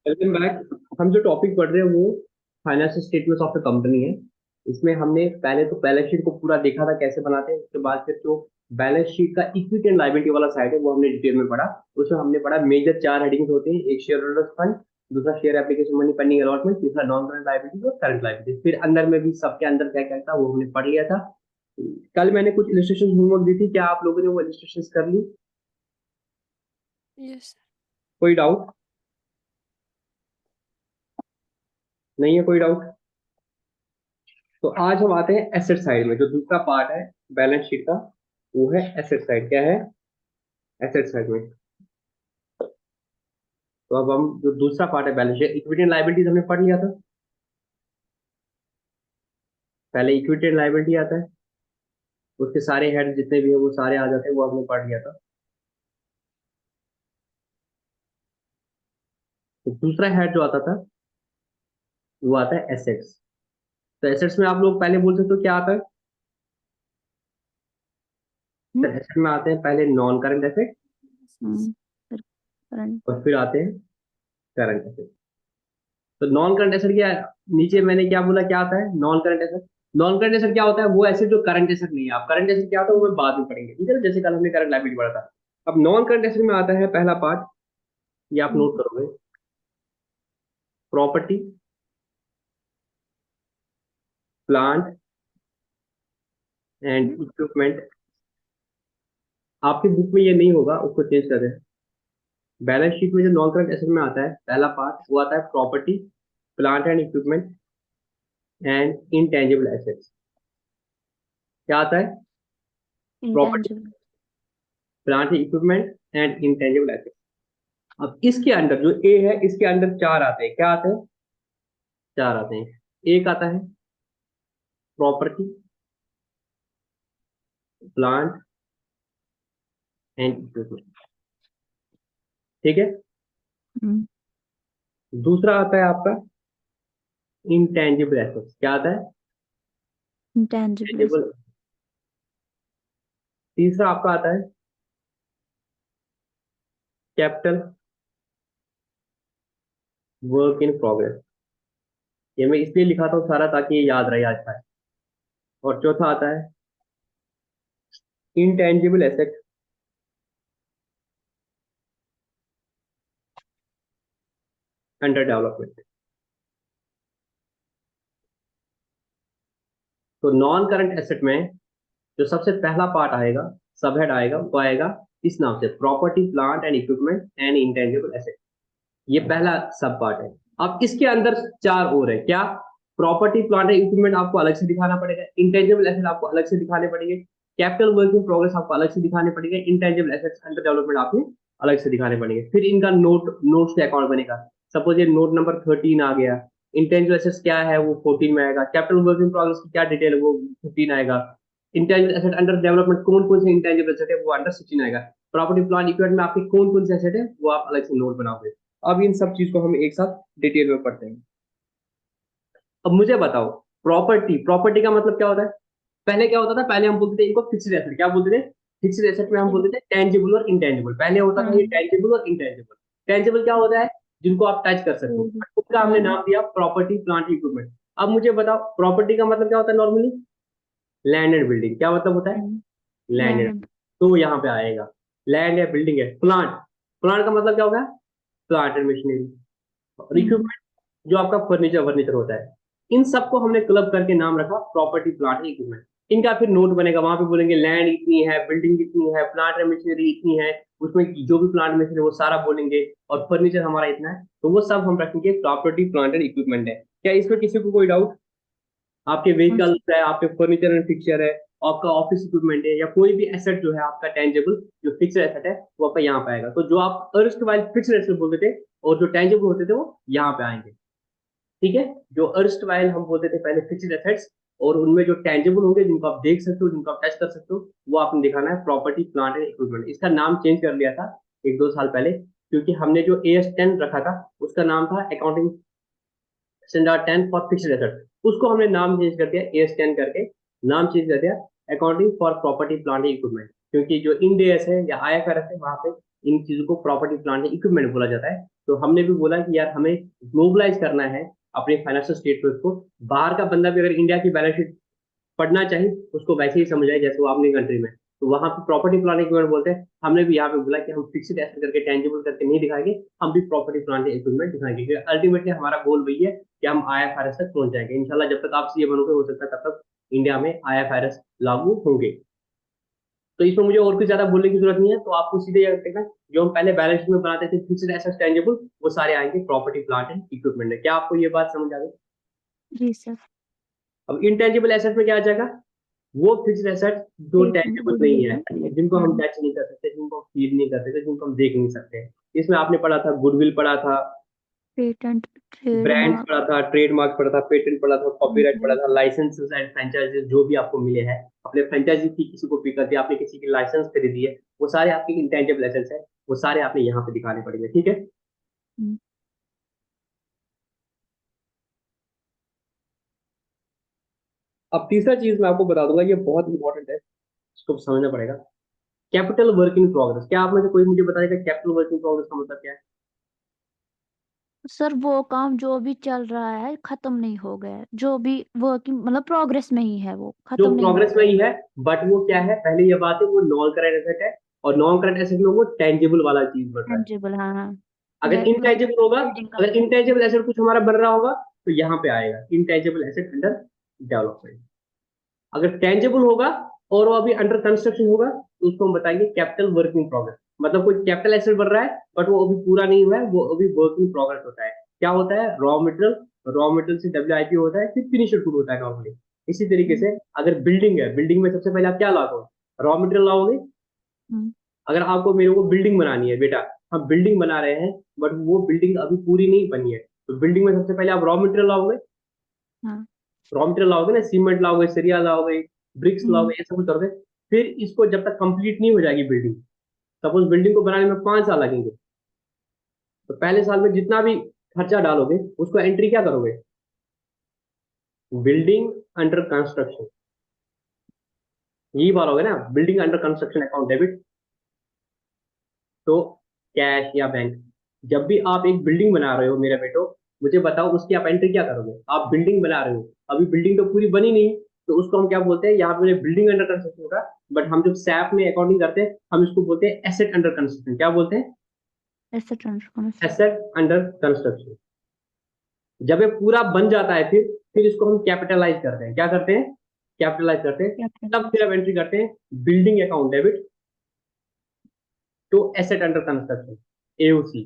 Welcome back. हम जो topic पढ़ रहे हैं वो financial statements of the company है। इसमें हमने पहले तो बैलेंस शीट को पूरा देखा था कैसे बनाते हैं। उसके बाद फिर जो बैलेंस शीट का इक्विटी एंड लायबिलिटी वाला साइड है वो हमने डिटेल में पढ़ा। उसमें हमने पढ़ा मेजर चार हेडिंग्स होते हैं, एक शेयर होल्डर्स फंड, दूसरा share application money pending allotment, तीसरा नॉन करंट लायबिलिटी और करंट लायबिलिटी। फिर अंदर में भी सबके अंदर क्या क्या था वो हमने पढ़ लिया था। कल मैंने कुछ इलस्ट्रेशन होमवर्क दी थी, क्या आप लोगों ने वो इलस्ट्रेशन कर ली? Yes sir. कोई डाउट? नहीं है कोई डाउट? तो आज हम आते हैं एसेट साइड में, जो दूसरा पार्ट है बैलेंस शीट का, वो है एसेट साइड। क्या है एसेट साइड में? तो अब हम जो दूसरा पार्ट है balance sheet, equity and liabilities हमने पढ़ लिया था। पहले इक्विटी एंड लायबिलिटी आता है, उसके सारे हेड जितने भी है वो सारे आ जाते हैं, वो हमने पढ़ लिया था। तो दूसरा हेड जो आता था वो आता है एसेट्स। तो एसेट्स में आप लोग पहले बोल सकते हो क्या आता है? तो हम्म। एसेट में आते हैं पहले non current asset sir current. और फिर आते हैं करंट एसेट। तो नॉन करंट एसेट क्या है? नीचे मैंने क्या बोला, क्या आता है non current asset? Non current asset क्या होता है? वो एसेट जो करंट एसेट नहीं है। आप करंट एसेट क्या होता है वो मैं बाद में पढ़ेंगे, ठीक है ना? जैसे कल हमने करंट लायबिलिटी पढ़ा था। अब नॉन करंट एसेट में आता है पहला पार्ट, ये आप नोट करोगे, प्रॉपर्टी, प्लांट एंड इक्विपमेंट। आपकी बुक में ये नहीं होगा, उसको चेंज कर दें। बैलेंस शीट में जो नॉन करंट एसेट में आता है पहला पार्ट, वो आता है property, plant and equipment and intangible assets. क्या आता है? Property, intangible. Plant equipment and intangible assets. अब इसके अंदर जो ए है, इसके अंदर चार आते हैं। क्या आते हैं? चार आते हैं। एक आता है प्रॉपर्टी, प्लांट एंड इक्विपमेंट, ठीक है। दूसरा आता है आपका इंटेंजिबल एसेट्स। क्या आता है? इंटेंजिबल। इंटेंजिबल। तीसरा आपका आता है कैपिटल वर्क इन प्रोग्रेस। ये मैं इसलिए लिखा था सारा ताकि ये याद रहे आज का। और चौथा आता है इंटेंजिबल एसेट अंडर डेवलपमेंट। तो नॉन करंट एसेट में जो सबसे पहला पार्ट आएगा, सब हेड आएगा, वो आएगा इस नाम से, property, plant and equipment and intangible asset. ये पहला सब पार्ट है। अब इसके अंदर चार और है। क्या? प्रॉपर्टी, प्लांट एंड इक्विपमेंट आपको अलग से दिखाना पड़ेगा, इंटेंजिबल एसेट आपको अलग से दिखाने पड़ेंगे, कैपिटल वर्क इन प्रोग्रेस आपको अलग से दिखाने पड़ेगा, इंटेंजिबल एसेट्स अंडर डेवलपमेंट आपको अलग से दिखाने पड़ेंगे। फिर इनका नोट्स के अकाउंट बनेगा। सपोज ये नोट नंबर 13 आ गया, इंटेंजिबल एसेट्स क्या है वो 14 में आएगा, कैपिटल वर्क इन प्रोग्रेस की क्या डिटेल है वो 15 आएगा, इंटेंजिबल एसेट अंडर डेवलपमेंट कौन कौन से इंटेंजिबल एसेट है वो अंडर 16 आएगा, प्रॉपर्टी, प्लांट, इक्विपमेंट में आपके कौन कौन से एसेट है वो आप अलग से नोट बनाओगे। अब इन सब चीज को हम एक साथ डिटेल में पढ़ते हैं। अब मुझे बताओ, प्रॉपर्टी, प्रॉपर्टी का मतलब क्या होता है? पहले क्या होता था? पहले हम बोलते थे इनको फिक्स्ड एसेट। क्या बोलते थे? फिक्स्ड एसेट में हम बोलते थे टेंजिबल और इंटेंजिबल। पहले होता था ये हाँ। टेंजिबल और इंटेंजिबल। टेंजिबल क्या होता है? जिनको आप टच कर सकते हो। उसका हमने नाम दिया प्रॉपर्टी, प्लांट, इक्विपमेंट। अब मुझे बताओ, प्रॉपर्टी का मतलब क्या होता है नॉर्मली? Land and building. क्या मतलब होता है? Land and. लैंड। तो यहाँ पे आएगा लैंड या बिल्डिंग है। प्लांट, प्लांट का मतलब क्या होगा? Plant and machinery. और इक्विपमेंट जो आपका फर्नीचर वर्नीचर होता है। इन सबको हमने क्लब करके नाम रखा प्रॉपर्टी, प्लांट, इक्विपमेंट। इनका फिर नोट बनेगा, वहां पे बोलेंगे लैंड इतनी है, बिल्डिंग इतनी है, प्लांट एंड मशीनरी इतनी है, उसमें जो भी प्लांट मशीनरी वो सारा बोलेंगे, और फर्नीचर हमारा इतना है। तो वो सब हम रखेंगे प्रॉपर्टी, प्लांट एंड इक्विपमेंट है। क्या इसमें किसी को कोई डाउट? आपके व्हीकल्स है, आपके फर्नीचर एंड फिक्सचर है, आपका ऑफिस इक्विपमेंट है, या कोई भी एसेट जो है आपका टेंजेबल जो फिक्स्ड एसेट है वो आपका यहाँ पे आएगा। तो जो आप अर्स्ट वाइल फिक्स्ड एसेट बोलते थे और जो टेंजेबल होते थे वो यहाँ पे आएंगे, ठीक है। जो अर्स्ट वाइल हम बोलते थे पहले फिक्स्ड एसेट्स, और उनमें जो टेंजेबल होंगे जिनको आप देख सकते हो, जिनको आप टच कर सकते हो, वो आपने दिखाना है प्रॉपर्टी, प्लांट एंड इक्विपमेंट। इसका नाम चेंज कर लिया था एक दो साल पहले, क्योंकि हमने जो AS10 रखा था उसका नाम था accounting standard 10 for fixed asset. उसको हमने नाम चेंज कर दिया AS10 करके, नाम चेंज कर दिया accounting for property, plant, equipment. क्योंकि जो इंड एस है या IFRS है वहां पे इन चीजों को प्रॉपर्टी, प्लांट, इक्विपमेंट बोला जाता है। तो हमने भी बोला कि यार हमें ग्लोबलाइज करना है अपने फाइनेंशियल स्टेटमेंट को। बाहर का बंदा भी अगर इंडिया की बैलेंस शीट पढ़ना चाहिए उसको वैसे ही समझ आए जैसे वो अपनी कंट्री में। तो वहां पे प्रॉपर्टी प्लान इक्विपमेंट बोलते हैं, हमने भी यहाँ पे बोला कि हम फिक्स्ड एसेट करके टेंजिबल करके नहीं दिखाएंगे, हम भी प्रॉपर्टी प्लान इक्विपमेंट दिखाएंगे, क्योंकि अल्टीमेटली हमारा गोल वही है कि हम आईएफआरएस तक पहुंच जाएंगे इंशाल्लाह। जब तक आप सीए बनोगे हो सकता है तब तक इंडिया में आईएफआरएस लागू होंगे। तो इसमें मुझे और कुछ ज्यादा बोलने की जरूरत नहीं है, तो आपको सीधे याद रखना जो हम पहले बैलेंस शीट में बनाते थे फिक्स्ड एसेट टेंजिबल, वो सारे आएंगे प्रॉपर्टी प्लांट एंड इक्विपमेंट में। क्या आपको ये बात समझ आ गई? जी सर। अब इनटेंजिबल एसेट में क्या आ जाएगा? वो फिक्स्ड एसेट जो पेटेंट टेंजिबल नहीं गुडविल है, है। जिनको हम टच नहीं कर सकते, जिनको हम फील नहीं कर सकते, जिनको हम देख नहीं सकते। इसमें आपने पढ़ा था गुडविल, पढ़ा था पेटेंट, ब्रांड्स, ट्रेडमार्क, पढ़ा था ट्रेडमार्क, पढ़ा था पेटेंट, पढ़ा था कॉपीराइट, पढ़ा था लाइसेंसेस एंड फ्रेंचाइजेस जो भी आपको मिले हैं। अपने फ्रेंचाइजी की किसी को पिक कर दिया आपने, किसी की लाइसेंस खरीदी है, वो सारे आपके इंटेंजिबल एसेट्स है, वो सारे आपने यहाँ पे दिखाने पड़ेंगे। ठीक है। अब तीसरा चीज मैं आपको बता दूंगा, ये बहुत इंपॉर्टेंट है, इसको समझना पड़ेगा। Capital work in progress. क्या आप में से कोई मुझे बताएगा कैपिटल वर्क इन प्रोग्रेस का मतलब क्या है? सर वो काम जो भी चल रहा है खत्म नहीं हो गया है, जो भी वर्किंग मतलब प्रोग्रेस में ही है, वो जो खत्म नहीं हो प्रोग्रेस में गया। ही है, बट वो क्या है, पहले ये बात है वो नॉन करंट एसेट है, और नॉन करंट एसेट में वो टेंजिबल वाला चीज बन रहा है। टेंजिबल, हाँ हाँ। अगर मतलब इनटेंजिबल होगा, बिल्डिंग का। अगर इनटेंजिबल एसेट कुछ हमारा बन रहा होगा तो यहाँ पे आएगा इनटेंजिबल एसेट अंडर डेवलपमेंट। अगर टेंजिबल होगा और वो अभी अंडर कंस्ट्रक्शन होगा तो उसको हम बताएंगे कैपिटल वर्क इन प्रोग्रेस। मतलब कोई कैपिटल एसेट बन रहा है बट वो अभी पूरा नहीं हुआ है, वो अभी वर्क इन प्रोग्रेस होता है। क्या होता है? रॉ मटेरियल, रॉ मटेरियल से डब्ल्यूआईपी होता है, फिर फिनिश्ड गुड होता है नॉर्मली। इसी तरीके से अगर बिल्डिंग है, बिल्डिंग में सबसे पहले आप क्या लाओगे? रॉ मटेरियल लाओगे। हम्म, अगर आपको मेरे को बिल्डिंग बनानी है बेटा, हम बिल्डिंग बना रहे हैं बट वो बिल्डिंग अभी पूरी नहीं बनी है, तो बिल्डिंग में सबसे पहले आप रॉ मटेरियल लाओगे। हाँ। रॉ मटेरियल लाओगे ना, सीमेंट लाओगे, सरिया लाओगे, ब्रिक्स हम्म, लाओगे, ये सब कुछ करोगे। फिर इसको जब तक कंप्लीट नहीं हो जाएगी बिल्डिंग, सपोज बिल्डिंग को बनाने में 5 साल लगेंगे, तो पहले साल में जितना भी खर्चा डालोगे उसको एंट्री क्या करोगे? बिल्डिंग अंडर कंस्ट्रक्शन, यही बोलोगे ना, building under construction account debit. तो कैश या बैंक, जब भी आप एक बिल्डिंग बना रहे हो मेरे बेटो, मुझे बताओ उसकी आप एंट्री क्या करोगे? आप बिल्डिंग बना रहे हो, अभी बिल्डिंग तो पूरी बनी नहीं, तो उसको हम क्या बोलते हैं? यहाँ पे बिल्डिंग अंडर कंस्ट्रक्शन होगा, बट हम जब सैप में अकाउंटिंग करते हैं हम इसको बोलते हैं एसेट अंडर कंस्ट्रक्शन। क्या बोलते हैं? Asset under construction. Asset under construction. जब ये पूरा बन जाता है फिर इसको हम कैपिटलाइज करते हैं। क्या करते हैं? कैपिटलाइज करते हैं। तब फिर अब एंट्री करते हैं building account debit to asset under construction, AOC.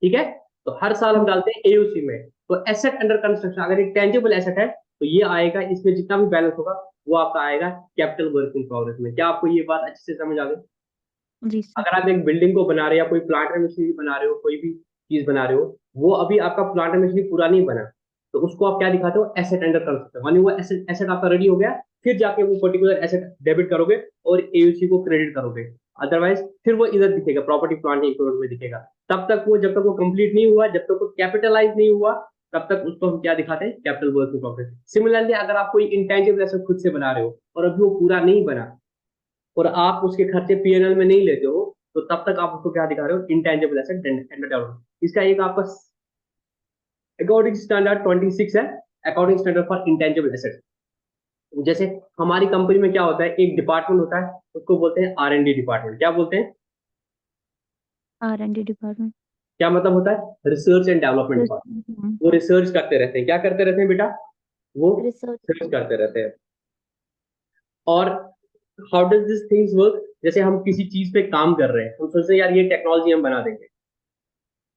ठीक है। तो हर साल हम डालते हैं एओसी में। तो एसेट अंडर कंस्ट्रक्शन अगर एक टेंजिबल एसेट है तो ये आएगा, इसमें जितना भी बैलेंस होगा वो आपका आएगा कैपिटल वर्क इन प्रोग्रेस में। क्या आपको ये बात अच्छे से समझ आ गई? जी सर। अगर आप एक बिल्डिंग को बना रहे हो या कोई प्लांट एंड मशीनरी बना रहे हो, कोई भी चीज बना रहे हो, वो अभी आपका प्लांट एंड मशीनरी पूरा नहीं बना, तो उसको आप क्या दिखाते हो? Asset under construction. मानी वो एसेट एसेट आपका रेडी हो गया, फिर जाके वो पर्टिकुलर एसेट डेबिट करोगे और एयूसी को क्रेडिट करोगे। अदरवाइज फिर वो इधर दिखेगा, प्रॉपर्टी प्लांट इक्विपमेंट में दिखेगा। तब तक वो, जब तक वो कंप्लीट नहीं हुआ, जब तक वो कैपिटलाइज नहीं हुआ, तब तक उसको हम क्या दिखाते हैं? Capital work in progress. Similarly अगर आप कोई इंटेंजिबल एसेट खुद से बना रहे हो और अभी वो पूरा नहीं बना और आप उसके खर्चे पीएनएल में नहीं लेते हो, तो तब तक आप उसको क्या दिखा रहे हो? Intangible asset under development. इसका एक आपका अकाउंटिंग स्टैंडर्ड 26 है, accounting standard for intangible asset. जैसे हमारी कंपनी में क्या होता है, एक डिपार्टमेंट होता है, उसको बोलते हैं आर एंड डी डिपार्टमेंट। क्या बोलते हैं? R and D department. क्या मतलब होता है? Research and development department. वो रिसर्च करते रहते हैं। क्या करते रहते हैं बेटा? वो रिसर्च। रिसर्च करते रहते हैं। और how does this things work? जैसे हम किसी चीज पे काम कर रहे हैं, हम सोचते हैं यार ये टेक्नोलॉजी हम बना देंगे,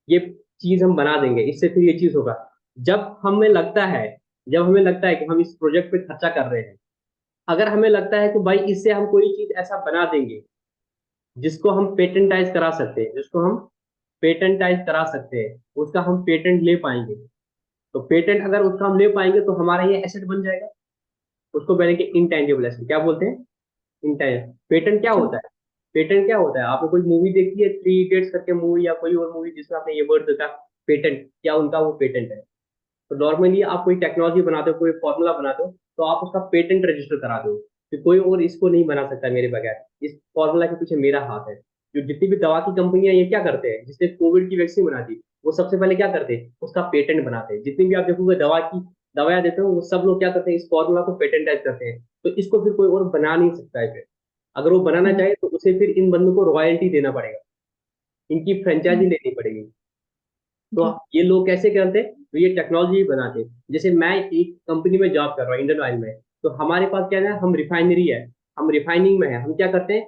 ये चीज हम बना देंगे, इससे फिर ये चीज होगा। जब हमें लगता है जब हमें लगता है कि हम इस प्रोजेक्ट पे खर्चा कर रहे हैं, अगर हमें लगता है कि भाई इससे हम कोई चीज ऐसा बना देंगे जिसको हम पेटेंटाइज करा सकते हैं, जिसको हम पेटेंटाइज करा सकते हैं, उसका हम पेटेंट ले पाएंगे, तो पेटेंट अगर उसका हम ले पाएंगे तो हमारा ये एसेट बन जाएगा। उसको बोलेंगे इंटेंजिबल एसेट। क्या बोलते हैं? इंटेंजिबल। पेटेंट क्या होता है? पेटेंट क्या होता है? आपने कोई मूवी देखी है, थ्री इडियट्स करके मूवी, या कोई और मूवी जिसमें आपने ये वर्ड देखा पेटेंट? क्या उनका वो पेटेंट है? तो नॉर्मली आप कोई टेक्नोलॉजी बनाते हो, कोई फॉर्मूला बनाते हो, तो आप उसका पेटेंट रजिस्टर करा दो कि कोई और इसको नहीं बना सकता मेरे बगैर, इस फॉर्मूला के पीछे मेरा हाथ है। जो जितनी भी दवा की कंपनियां ये क्या करते हैं, जिसने कोविड की वैक्सीन बना दी, वो सबसे पहले क्या करते हैं, उसका पेटेंट बनाते हैं। जितनी भी आप देखोगे दवाइयां देते हो, वो सब लोग क्या करते हैं, इस फॉर्मूला को पेटेंटाइज करते हैं। तो इसको फिर कोई और बना नहीं सकता है। फिर अगर वो बनाना हम्म चाहे तो उसे फिर इन बंदों को रॉयल्टी देना पड़ेगा, इनकी फ्रेंचाइजी हम्म, लेनी पड़ेगी। तो जी ये लोग कैसे करते हैं, तो ये टेक्नोलॉजी बनाते हैं। जैसे मैं एक कंपनी में जॉब कर रहा हूँ, इंडियन ऑयल में। तो हमारे पास क्या है, हम रिफाइनरी है, हम रिफाइनिंग में है। हम क्या करते हैं,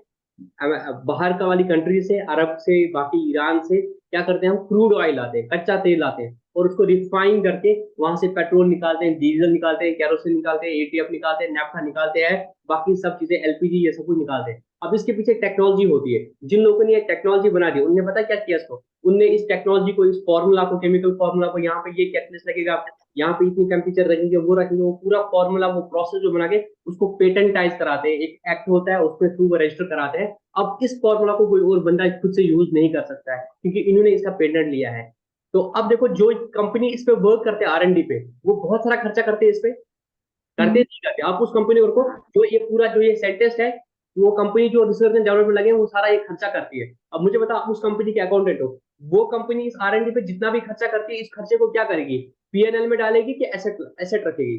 बाहर का वाली कंट्री से, अरब से, बाकी ईरान से क्या करते हैं, हम क्रूड ऑयल लाते हैं, कच्चा तेल लाते हैं, और उसको रिफाइन करके वहां से पेट्रोल निकालते हैं, डीजल निकालते हैं, केरोसिन निकालते हैं, एटीएफ निकालते हैं, नेफ्था निकालते हैं, बाकी सब चीजें, एलपीजी, ये सब कुछ निकालते हैं। अब इसके पीछे टेक्नोलॉजी होती है। जिन लोगों ने ये टेक्नोलॉजी बना दी, उन्होंने पता क्या किया इसको, उनने इस टेक्नोलॉजी को, इस फॉर्मूला को, केमिकल फॉर्मूला को, यहाँ पे ये कैटलिस्ट लगेगा, यहाँ पे इतनी टेम्परेचर रखेंगे, वो रखेंगे, वो पूरा फॉर्मूला, वो प्रोसेस जो बना के उसको पेटेंटाइज कराते हैं। एक एक्ट होता है, उसके थ्रू वो रजिस्टर कराते हैं। अब इस फॉर्मूला को कोई और बंदा खुद से यूज नहीं कर सकता है, क्योंकि इन्होंने इसका पेटेंट लिया है। तो अब देखो, जो कंपनी इस पे वर्क करते हैं आर एंड डी पे, वो बहुत सारा खर्चा करते हैं इस पे, करते हम्म नहीं करते। आप उस कंपनी को, जो ये पूरा जो ये सेंटेस्ट है, वो कंपनी जो रिसर्च एंड डेवलपमेंट लगे हैं, वो सारा ये खर्चा करती है। अब मुझे बता, आप उस कंपनी के अकाउंटेंट हो, वो कंपनी इस आर एंड डी पे जितना भी खर्चा करती है, इस खर्चे को क्या करेगी, पीएनएल में डालेगी कि एसेट एसेट रखेगी?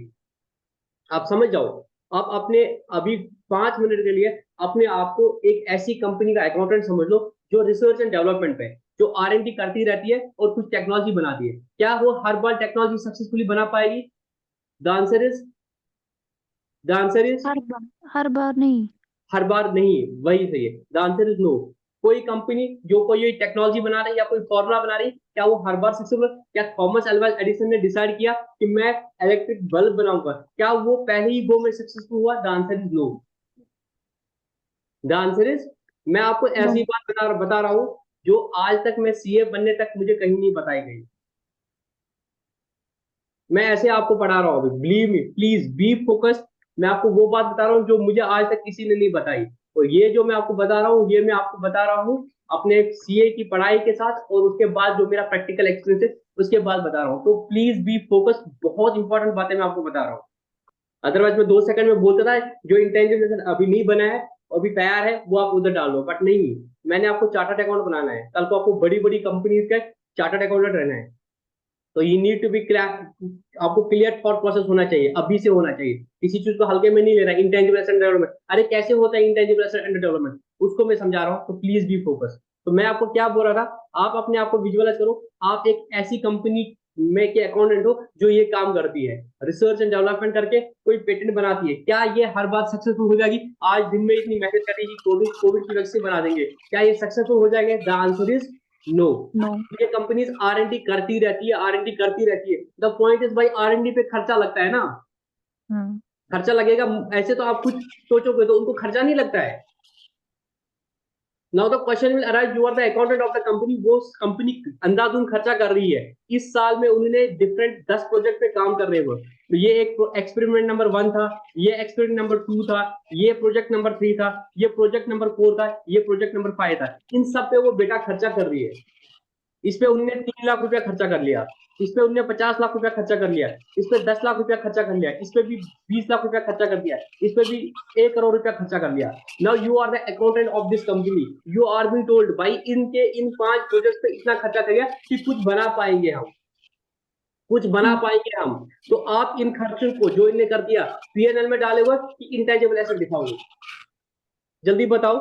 आप समझ जाओ। आप अपने अभी 5 मिनट के लिए अपने आप को एक ऐसी कंपनी का अकाउंटेंट समझ लो, जो रिसर्च एंड डेवलपमेंट पे, जो आर एंड डी करती रहती है और कुछ टेक्नोलॉजी बनाती है। क्या वो हर बार टेक्नोलॉजी सक्सेसफुली बना पाएगी? The answer is the answer is हर बार नहीं। हर बार नहीं। वही सही है, द आंसर इज नो। कोई कंपनी जो कोई टेक्नोलॉजी बना रही है या कोई फॉर्मुला बना रही है, क्या वो हर बार सक्सेसफुल? क्या थॉमस अल्वा एडिसन ने डिसाइड किया कि मैं इलेक्ट्रिक बल्ब बनाऊंगा, क्या वो पहले ही गो में सक्सेसफुल हुआ? The answer is no. The answer is, मैं आपको नो। ऐसी बात बता रहा हूं, जो आज तक मैं सीए बनने तक मुझे कहीं नहीं बताई गई। मैं ऐसे आपको पढ़ा रहा हूँ, believe me, please be focused. मैं आपको वो बात बता रहा हूँ जो मुझे आज तक किसी ने नहीं बताई। और ये जो मैं आपको बता रहा हूँ, ये मैं आपको बता रहा हूँ अपने सीए की पढ़ाई के साथ, और उसके बाद जो मेरा प्रैक्टिकल एक्सपीरियंस है, उसके बाद बता रहा हूँ। तो प्लीज बी फोकस्ड, बहुत इंपॉर्टेंट बातें मैं आपको बता रहा हूँ। अदरवाइज मैं 2 सेकंड में बोलता था, जो इंटेंसिव अभी नहीं बना है, अभी तैयार है, वो आप उधर डाल दो। बट नहीं, मैंने आपको चार्टर्ड अकाउंट बनाना है, कल को आपको बड़ी बड़ी कंपनीज का चार्टर्ड अकाउंटेंट रहना है। तो you need to be clear, आपको क्लियर थॉट प्रोसेस होना चाहिए, अभी से होना चाहिए। किसी चीज को हल्के में नहीं लेना। इंटेंजिबल एसेट डेवलपमेंट, अरे कैसे होता है इंटेंजिबल एसेट डेवलपमेंट, उसको मैं समझा रहा हूँ। तो प्लीज बी फोकस। तो मैं आपको क्या बोल रहा था, आप अपने आप को विजुअलाइज करो, आप एक ऐसी कंपनी में के अकाउंटेंट हो जो ये काम करती है, रिसर्च एंड डेवलपमेंट करके कोई पेटेंट बनाती है। क्या ये हर बार सक्सेसफुल हो जाएगी? आज दिन में इतनी मेहनत करेगी, कोविड कोविड की वैक्सीन बना देंगे, क्या ये सक्सेसफुल हो जाएंगे? The answer is no. No. ये कंपनीज आर एंड डी करती रहती है, आर एंड डी करती रहती है। द पॉइंट इज भाई, आर एंड डी पे खर्चा लगता है ना, हम्म खर्चा लगेगा। ऐसे तो आप कुछ सोचोगे तो उनको खर्चा नहीं लगता है। Now the question will arise, you are the accountant of the company, वो कंपनी अंधाधुंध खर्चा कर रही है। इस साल में उन्होंने डिफरेंट 10 प्रोजेक्ट पे काम कर रहे हैं। तो ये एक एक्सपेरिमेंट नंबर 1 था, ये एक्सपेरिमेंट नंबर 2 था, ये प्रोजेक्ट नंबर 3 था, ये प्रोजेक्ट नंबर 4 था, ये प्रोजेक्ट नंबर 5 था। इन सब पे वो बेटा खर्चा कर रही है। इस पे उनने 3 लाख रुपया खर्चा कर लिया, इस पे उनने 50 लाख रुपया खर्चा कर लिया, इस पे 10 लाख रुपया खर्चा कर लिया, इस पे भी 20 लाख रुपया खर्चा कर दिया, इस पे भी 1 करोड़ रुपया खर्चा कर लिया। Now you are the accountant of this company, you are be told भाई इनके इन 5 प्रोजेक्ट पे इतना खर्चा करिए कि कुछ बना पाएंगे हम, कुछ बना हम्म पाएंगे हम। तो आप इन खर्चों को जो इनने कर दिया, पीएनएल में डाले हुए कि इंटेंजिबल एसेट दिखाओगे? जल्दी बताओ।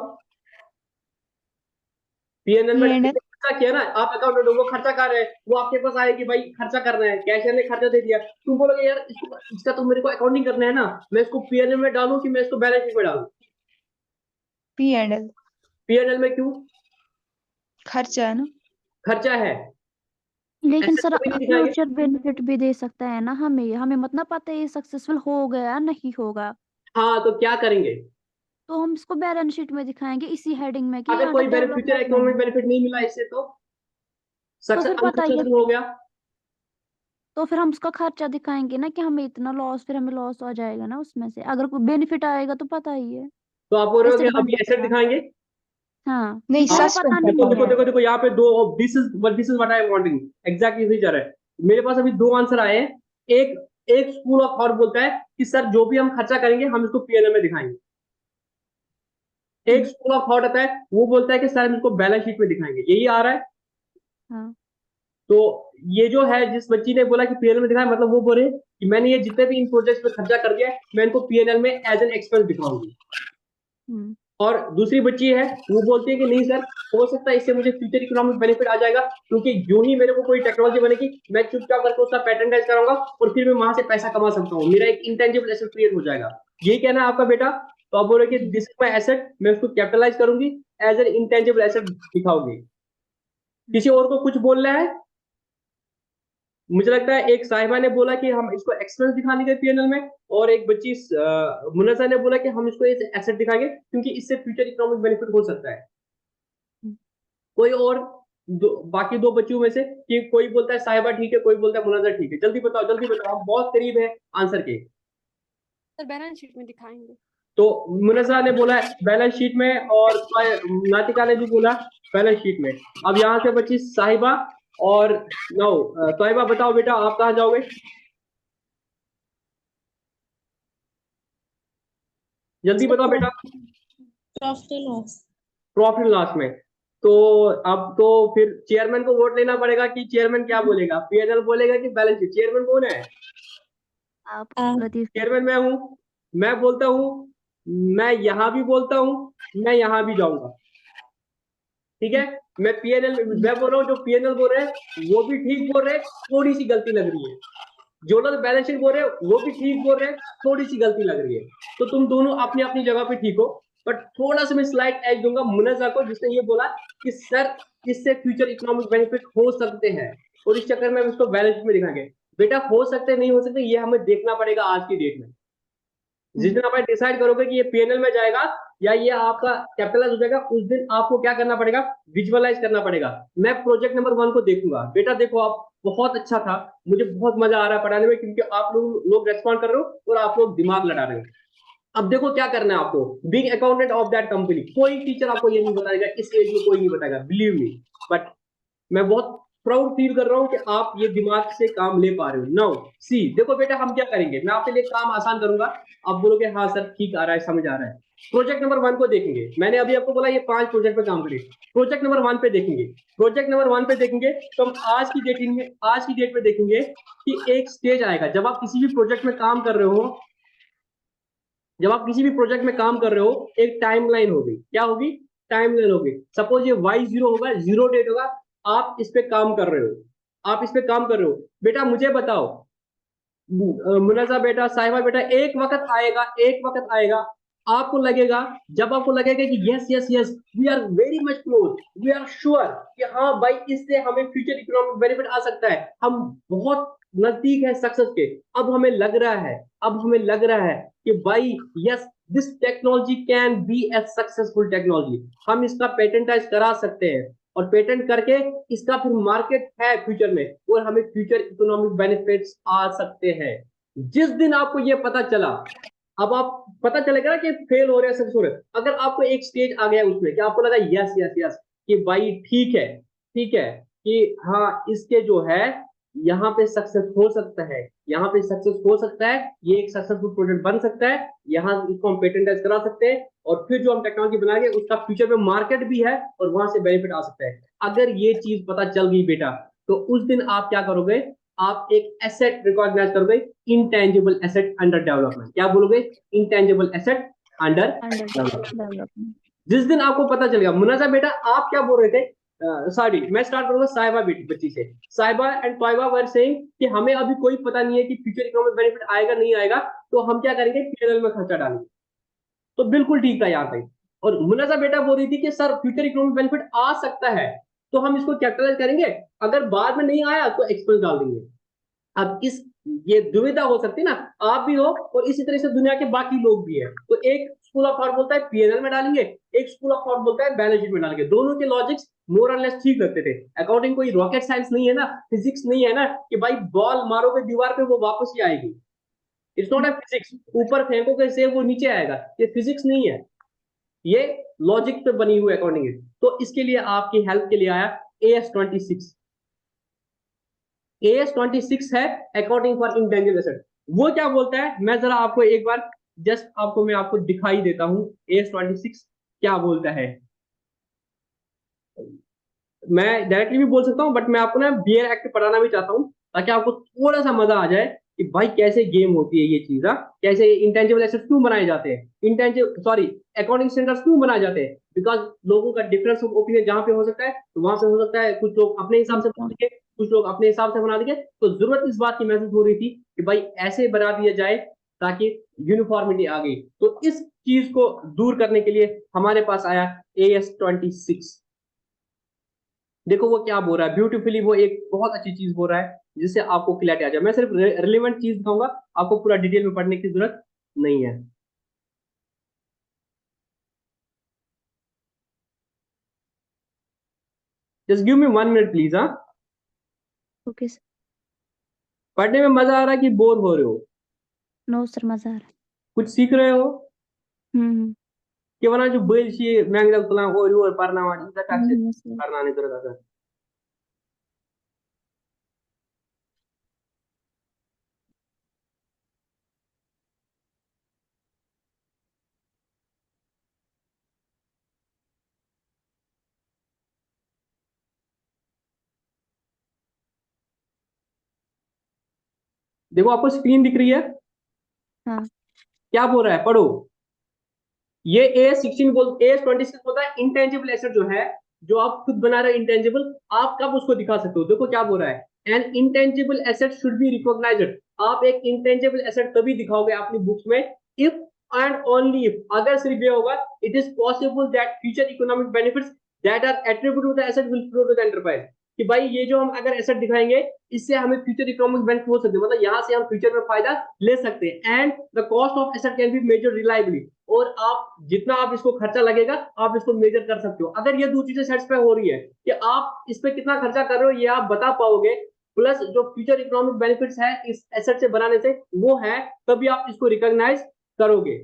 पीएनएल में पीएनएल। खर्चा किया ना, आप अकाउंटेंट हो, वो खर्चा कर रहे हैं, वो आपके पास आएगी भाई खर्चा करना है, कैशियर ने खर्चा दे दिया, तुम बोलोगे यार इसका तो मेरे को अकाउंटिंग करना है ना, मैं इसको पीएनएल में डालूं कि मैं इसको बैलेंस शीट में डालूं? P&L पीएनएल में क्यों? खर्चा है ना। खर्चा है, लेकिन एसेट सर कभी नहीं दिखाएंगे। फ्यूचर बेनिफिट भी दे सकता है ना हमें, हमें मत ना पता है ये सक्सेसफुल हो गया नहीं होगा। हाँ, तो क्या करेंगे? तो हम इसको बैलेंस शीट में दिखाएंगे इसी हेडिंग में कि अगर अंडर कोई फ्यूचर डेवलपमेंट में इकोनॉमिक है। बेनिफिट नहीं मिला इससे, तो तो सक्सेस फिर बताइए, अनसक्सेसफुल हो गया। तो फिर हम उसका खर्चा दिखाएंगे ना कि हमें इतना लॉस, फिर हमें लॉस हो जाएगा ना उसमें से। अगर कोई बेनिफिट आएगा तो पता ही है, तो आप बोल रहे हो कि एसेट बन अभी एसेट जाएगा। दिखाएंगे? हाँ, नहीं, क्योंकि हमें सस्पेंस पता देखो नहीं देखो है। करना देखो देखो, यहाँ पे दो, this is what I wanting, exactly यही जा रहा है। मेरे पास अभी 2 आंसर आए हैं। एक एक स्कूल ऑफ थॉट बोलता है कि सर जो भी हम खर्चा करेंगे हम इसको पीएनएल में दिखाएंगे। एक हम्म, स्कूल ऑफ थॉट आता है, वो बोलता है कि सर हम इसको बैलेंस शीट में दिखाएंगे। यही आ रहा है। हाँ तो ये जो है, जिस बच्ची ने बोला कि पीएनएल में दिखाया, मतलब वो बोले कि मैंने ये जितने भी इन प्रोजेक्ट्स पे खर्चा कर दिया मैं इनको पीएनएल में एज एन एक्सपेंस दिखाऊंगी। हम्म, और दूसरी बच्ची है वो बोलती है कि नहीं सर, हो सकता है इससे मुझे फ्यूचर इकोनॉमिक बेनिफिट आ जाएगा, क्योंकि यूं ही मेरे को कोई टेक्नोलॉजी बनेगी मैं चुपचाप करके उसका पेटेंटाइज कराऊंगा और फिर मैं वहां से पैसा कमा सकता हूँ, मेरा एक इंटेंजिबल एसेट क्रिएट हो जाएगा। यही कहना है आपका बेटा? तो आप बोल रहे कि दिस इज माई एसेट, मैं उसको कैपिटलाइज करूंगी, एज एन इंटेंजिबल एसेट दिखाओगे। किसी और को कुछ बोलना है? मुझे लगता है एक साहिबा ने बोला कि हम इसको एक्सपेंस दिखाने के पीएनएल में, और एक बच्ची मुन्नसा ने बोला कि हम इसको एसेट दिखाएंगे क्योंकि इससे फ्यूचर इकोनॉमिक बेनिफिट हो सकता है। कोई और बाकी दो बच्चों में से कि कोई बोलता है साहिबा ठीक है, कोई बोलता है मुनाजा ठीक है। जल्दी बताओ जल्दी बताओ, हम बहुत करीब है आंसर के। सर बैलेंस शीट में दिखाएंगे। तो मुनजा ने बोला बैलेंस शीट में, और नातिका ने भी बोला बैलेंस शीट में। अब यहाँ से बची साहिबा और नो। साहिबा बताओ बेटा आप कहाँ जाओगे? जल्दी बताओ बेटा। प्रॉफिट लॉस में। तो अब तो फिर चेयरमैन को वोट लेना पड़ेगा कि चेयरमैन क्या बोलेगा, पीएनएल बोलेगा कि बैलेंस शीट? चेयरमैन कौन है? आप लतीफ सर। चेयरमैन मैं हूँ। मैं बोलता हूँ, मैं यहाँ भी बोलता हूँ, मैं यहाँ भी जाऊंगा। ठीक है, मैं पीएनएल मैं बोल रहा हूँ, जो पीएनएल बोल रहे हैं वो भी ठीक बोल रहे हैं, थोड़ी सी गलती लग रही है। जो लोग बैलेंस शीट बोल रहे हैं वो भी ठीक बोल रहे हैं, थोड़ी सी गलती लग रही है। तो तुम दोनों अपनी अपनी जगह पे ठीक हो, बट थोड़ा सा मैं स्लाइड एज दूंगा मुनजा को, जिसने ये बोला कि सर इससे फ्यूचर इकोनॉमिक बेनिफिट हो सकते हैं, और इस चक्कर में हम इसको बैलेंस शीट में दिखाएंगे। बेटा हो सकते नहीं हो सकते ये हमें देखना पड़ेगा आज की डेट में। जिस दिन आप डिसाइड करोगे कि ये पीएनएल में जाएगा या ये आपका कैपिटलाइज हो जाएगा, उस दिन आपको क्या करना पड़ेगा? विजुअलाइज करना पड़ेगा। मैं प्रोजेक्ट नंबर 1 को देखूंगा। बेटा देखो आप बहुत अच्छा था, मुझे बहुत मजा आ रहा है पढ़ाने में, क्योंकि आप लोग रेस्पॉन्ड कर रहे हो और आप लोग दिमाग लड़ा रहे हो। अब देखो क्या करना है आपको, big accountant of that company. कोई टीचर आपको ये नहीं बताएगा, इस एज में कोई नहीं बताएगा, बिलीव मी। बट मैं बहुत प्राउड फील कर रहा हूं कि आप ये दिमाग से काम ले पा रहे हो। नाउ सी, देखो बेटा हम क्या करेंगे, मैं आपके लिए काम आसान करूंगा। आप बोलोगे हाँ सर ठीक आ रहा है, समझ आ रहा है। प्रोजेक्ट नंबर 1 को देखेंगे। मैंने अभी आपको बोला ये 5 प्रोजेक्ट पे काम करिए। प्रोजेक्ट नंबर 1 पे देखेंगे। प्रोजेक्ट नंबर 1 पे देखेंगे तो हम आज की डेट में देखेंगे कि एक स्टेज आएगा जब आप किसी भी प्रोजेक्ट में काम कर रहे हो। जब आप किसी भी प्रोजेक्ट में काम कर रहे हो, एक टाइमलाइन होगी। क्या होगी? टाइमलाइन होगी। सपोज ये y0 होगा, जीरो डेट होगा, आप इस पे काम कर रहे हो, आप इस पे काम कर रहे हो। बेटा मुझे बताओ, मुनजा बेटा, साहिबा बेटा, एक वक्त आएगा आपको लगेगा, जब आपको लगेगा कि yes yes yes we are very much close, we are sure कि हाँ भाई इससे हमें फ्यूचर इकोनॉमिक बेनिफिट आ सकता है, हम बहुत नजदीक है सक्सेस के। अब हमें लग रहा है कि भाई yes this technology can be A successful technology, हम इसका पेटेंटाइज करा सकते हैं, और पेटेंट करके इसका फिर मार्केट है फ्यूचर में, और हमें फ्यूचर इकोनॉमिक बेनिफिट्स आ सकते हैं। जिस दिन आपको ये पता चला, अब आप पता चलेगा ना कि फेल हो रहे हैं सक्सेस हो रहे हैं। अगर आपको एक स्टेज आ गया उसमें कि आपको लगा यस यस यस कि भाई ठीक है कि हाँ इसके जो है यहाँ पे सक्सेस हो सकता है, यहाँ पे सक्सेस हो सकता है, ये एक सक्सेसफुल प्रोजेक्ट बन सकता है, यहाँ इसको हम पेटेंटाइज करा सकते हैं, और फिर जो हम टेक्नोलॉजी बनाएंगे उसका फ्यूचर में मार्केट भी है और वहां से बेनिफिट आ सकता है। अगर ये चीज पता चल गई बेटा, तो उस दिन आप क्या करोगे? आप एक एसेट रिकॉग्नाइज करोगे, इंटेंजिबल एसेट अंडर डेवलपमेंट। क्या बोलोगे? Intangible asset under under development. Development. जिस दिन आपको पता चलेगा। मुनाजा बेटा आप क्या बोल रहे थे? सॉरी, मैं स्टार्ट करूंगा साहिबा बेटी बच्ची से। साहिबा एंड तोयबा वर सेइंग कि हमें अभी कोई पता नहीं है कि फ्यूचर इकोनॉमिक बेनिफिट आएगा नहीं आएगा, तो हम क्या करेंगे? पीएनएल में खर्चा डालेंगे। तो बिल्कुल ठीक था यहाँ पे। और मुनाजा बेटा बोल रही थी कि सर फ्यूचर इकोनॉमिक बेनिफिट आ सकता है, तो हम इसको कैपिटलाइज करेंगे, अगर बाद में नहीं आया तो एक्सपेंस डाल देंगे। अब इस ये दुविधा हो सकती है ना, आप भी हो और इसी तरह से दुनिया के बाकी लोग भी है। तो एक स्कूल ऑफ थॉट बोलता है पीएनएल में डालेंगे, एक स्कूल ऑफ थॉट बोलता है बैलेंस शीट में डालेंगे। दोनों के लॉजिक्स मोर और लेस ठीक लगते थे। अकाउंटिंग कोई रॉकेट साइंस नहीं है ना, फिजिक्स नहीं है ना कि भाई बॉल मारोगे दीवार पे वो वापस ही आएगी। इट्स नॉट ए फिजिक्स, ऊपर फेंकोगे से वो नीचे आएगा, ये फिजिक्स नहीं है, ये लॉजिक पे बनी हुई अकाउंटिंग है। तो इसके लिए आपकी हेल्प के लिए आया AS26। AS26 है अकाउंटिंग फॉर इंटेंजिबल एसेट। वो क्या बोलता है, मैं जरा आपको एक बार जस्ट मैं आपको दिखाई देता हूं AS26 क्या बोलता है। मैं डायरेक्टली भी बोल सकता हूँ, बट मैं आपको ना बियर एक्ट पढ़ाना भी चाहता हूँ ताकि आपको थोड़ा सा मजा आ जाए कि भाई कैसे गेम होती है ये चीज, कैसे इंटेंजिबल एसेट्स क्यों बनाए जाते हैं, इंटेंजिबल सॉरी अकाउंटिंग स्टैंडर्ड्स क्यों बनाए जाते हैं। बिकॉज लोगों का डिफरेंस ऑफ ओपिनियन जहाँ पे हो सकता है तो वहां पे हो सकता है, कुछ लोग अपने हिसाब से बना देंगे, कुछ लोग अपने हिसाब से बना देंगे। तो जरूरत इस बात की महसूस हो रही थी कि भाई ऐसे बना दिया जाए ताकि यूनिफॉर्मिटी आ गई। तो इस चीज को दूर करने के लिए हमारे पास आया AS26। देखो वो क्या बोल रहा है ब्यूटीफुली, वो एक बहुत अच्छी चीज बोल रहा है जिससे आपको क्लैरिटी आ जाए। मैं सिर्फ रिलेवेंट चीज दिखाऊंगा, आपको पूरा डिटेल में पढ़ने की जरूरत नहीं है। Just give me 1 minute please. हाँ, ओके सर। पढ़ने में मजा आ रहा है कि बोर हो रहे हो, नो सर, मजा आ रहा है। कुछ सीख रहे हो हम्म कि वरना जो बोलशी मैंगल तुला और पढ़ना वाली इधर अच्छे सर। पढ़ना नहीं जरूरत है। देखो आपको स्क्रीन दिख रही है, हाँ क्या बोल रहा है पढ़ो। ये AS26 बोलता है इंटेंजिबल एसेट जो है, जो आप खुद बना रहे हो इंटेंजिबल, आप कब उसको दिखा सकते हो। देखो क्या बोल रहा है, an intangible asset should be recognized. आप एक इंटेंजिबल एसेट तभी दिखाओगे अपनी बुक्स में इफ एंड ओनली इफ, अगर सिर्फ ये होगा, it is possible that future economic benefits that are attributed to the asset will flow to the enterprise. कि भाई ये जो हम अगर एसेट दिखाएंगे इससे हमें फ्यूचर इकोनॉमिक बेनिफिट हो सकते हैं, मतलब यहाँ से हम फ्यूचर में फायदा ले सकते हैं। And the cost of asset can be measure reliably, और आप जितना आप इसको खर्चा लगेगा आप इसको मेजर कर सकते हो। अगर ये दो चीजें सेटिस्फाई हो रही है कि आप इस पे कितना खर्चा कर रहे हो ये आप बता पाओगे, प्लस जो फ्यूचर इकोनॉमिक बेनिफिट्स है इस एसेट से बनाने से वो है, तभी आप इसको रिकॉग्नाइज करोगे।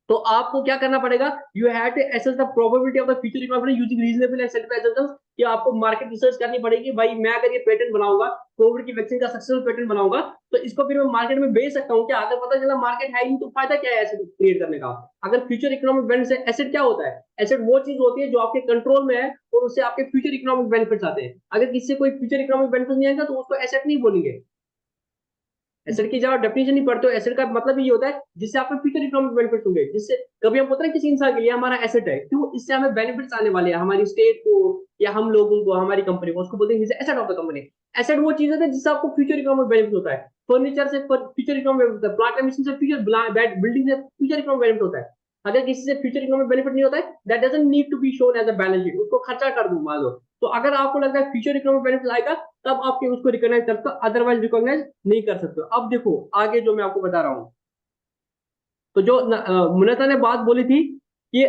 तो आपको क्या करना पड़ेगा, you have to assess the probability of the future economy using reasonable and sensible assumptions। कि आपको मार्केट रिसर्च करनी पड़ेगी। भाई मैं अगर ये पेटेंट बनाऊंगा, कोविड की वैक्सीन का सक्सेसफुल पेटेंट बनाऊंगा, तो इसको फिर मैं मार्केट में बेच सकता हूँ क्या। अगर पता चला मार्केट है नहीं तो फायदा क्या है एसेट क्रिएट करने का। अगर फ्यूचर इकोनॉमिक बेनिफिट है, एसेट क्या होता है, एसेट वो चीज होती है जो आपके कंट्रोल में है और उससे आपके फ्यूचर इकोनॉमिक बेनिफिट्स आते हैं। अगर किसी से कोई फ्यूचर इकोनॉमिक बेनिफिट नहीं आएगा तो उसको एसेट नहीं बोलेंगे। एसेट की जब आप डेफिनेशन नहीं पढ़ते हो, एसेट का मतलब ये होता है जिससे आपको फ्यूचर इकोनॉमिक बेनिफिट होंगे। जिससे कभी हम बोलते हैं किसी इंसान के लिए हमारा एसेट है, क्यों, इससे हमें बेनिफिट्स आने वाले हैं, हमारी स्टेट को या हम लोगों को, हमारी कंपनी को, उसको बोलते हैं asset of the company. Asset वो चीज है जिससे आपको फ्यूचर इकोनॉमिक बेनिफिट होता है। फर्नीचर से फ्यूचर इकोनॉमिक बेनिफिट होता है, प्लांट एंड मशीन से फ्यूचर, बिल्डिंग से फ्यूचर इकोनॉमिक बेनिफिट होता है। अगर किसी से फ्यूचर इकोनॉमिक बेनिफिट नहीं होता है, that doesn't need to be shown as a balance sheet, उसको खर्चा कर दूं मान लो। तो अगर आपको लगता है फ्यूचर इकोनॉमिक बेनिफिट आएगा तब आपके उसको रिकॉग्नाइज कर सकते हो, अदरवाइज रिकॉग्नाइज नहीं कर सकते हो। अब देखो आगे जो मैं आपको बता रहा हूं, तो जो मुन्नता ने बात बोली थी कि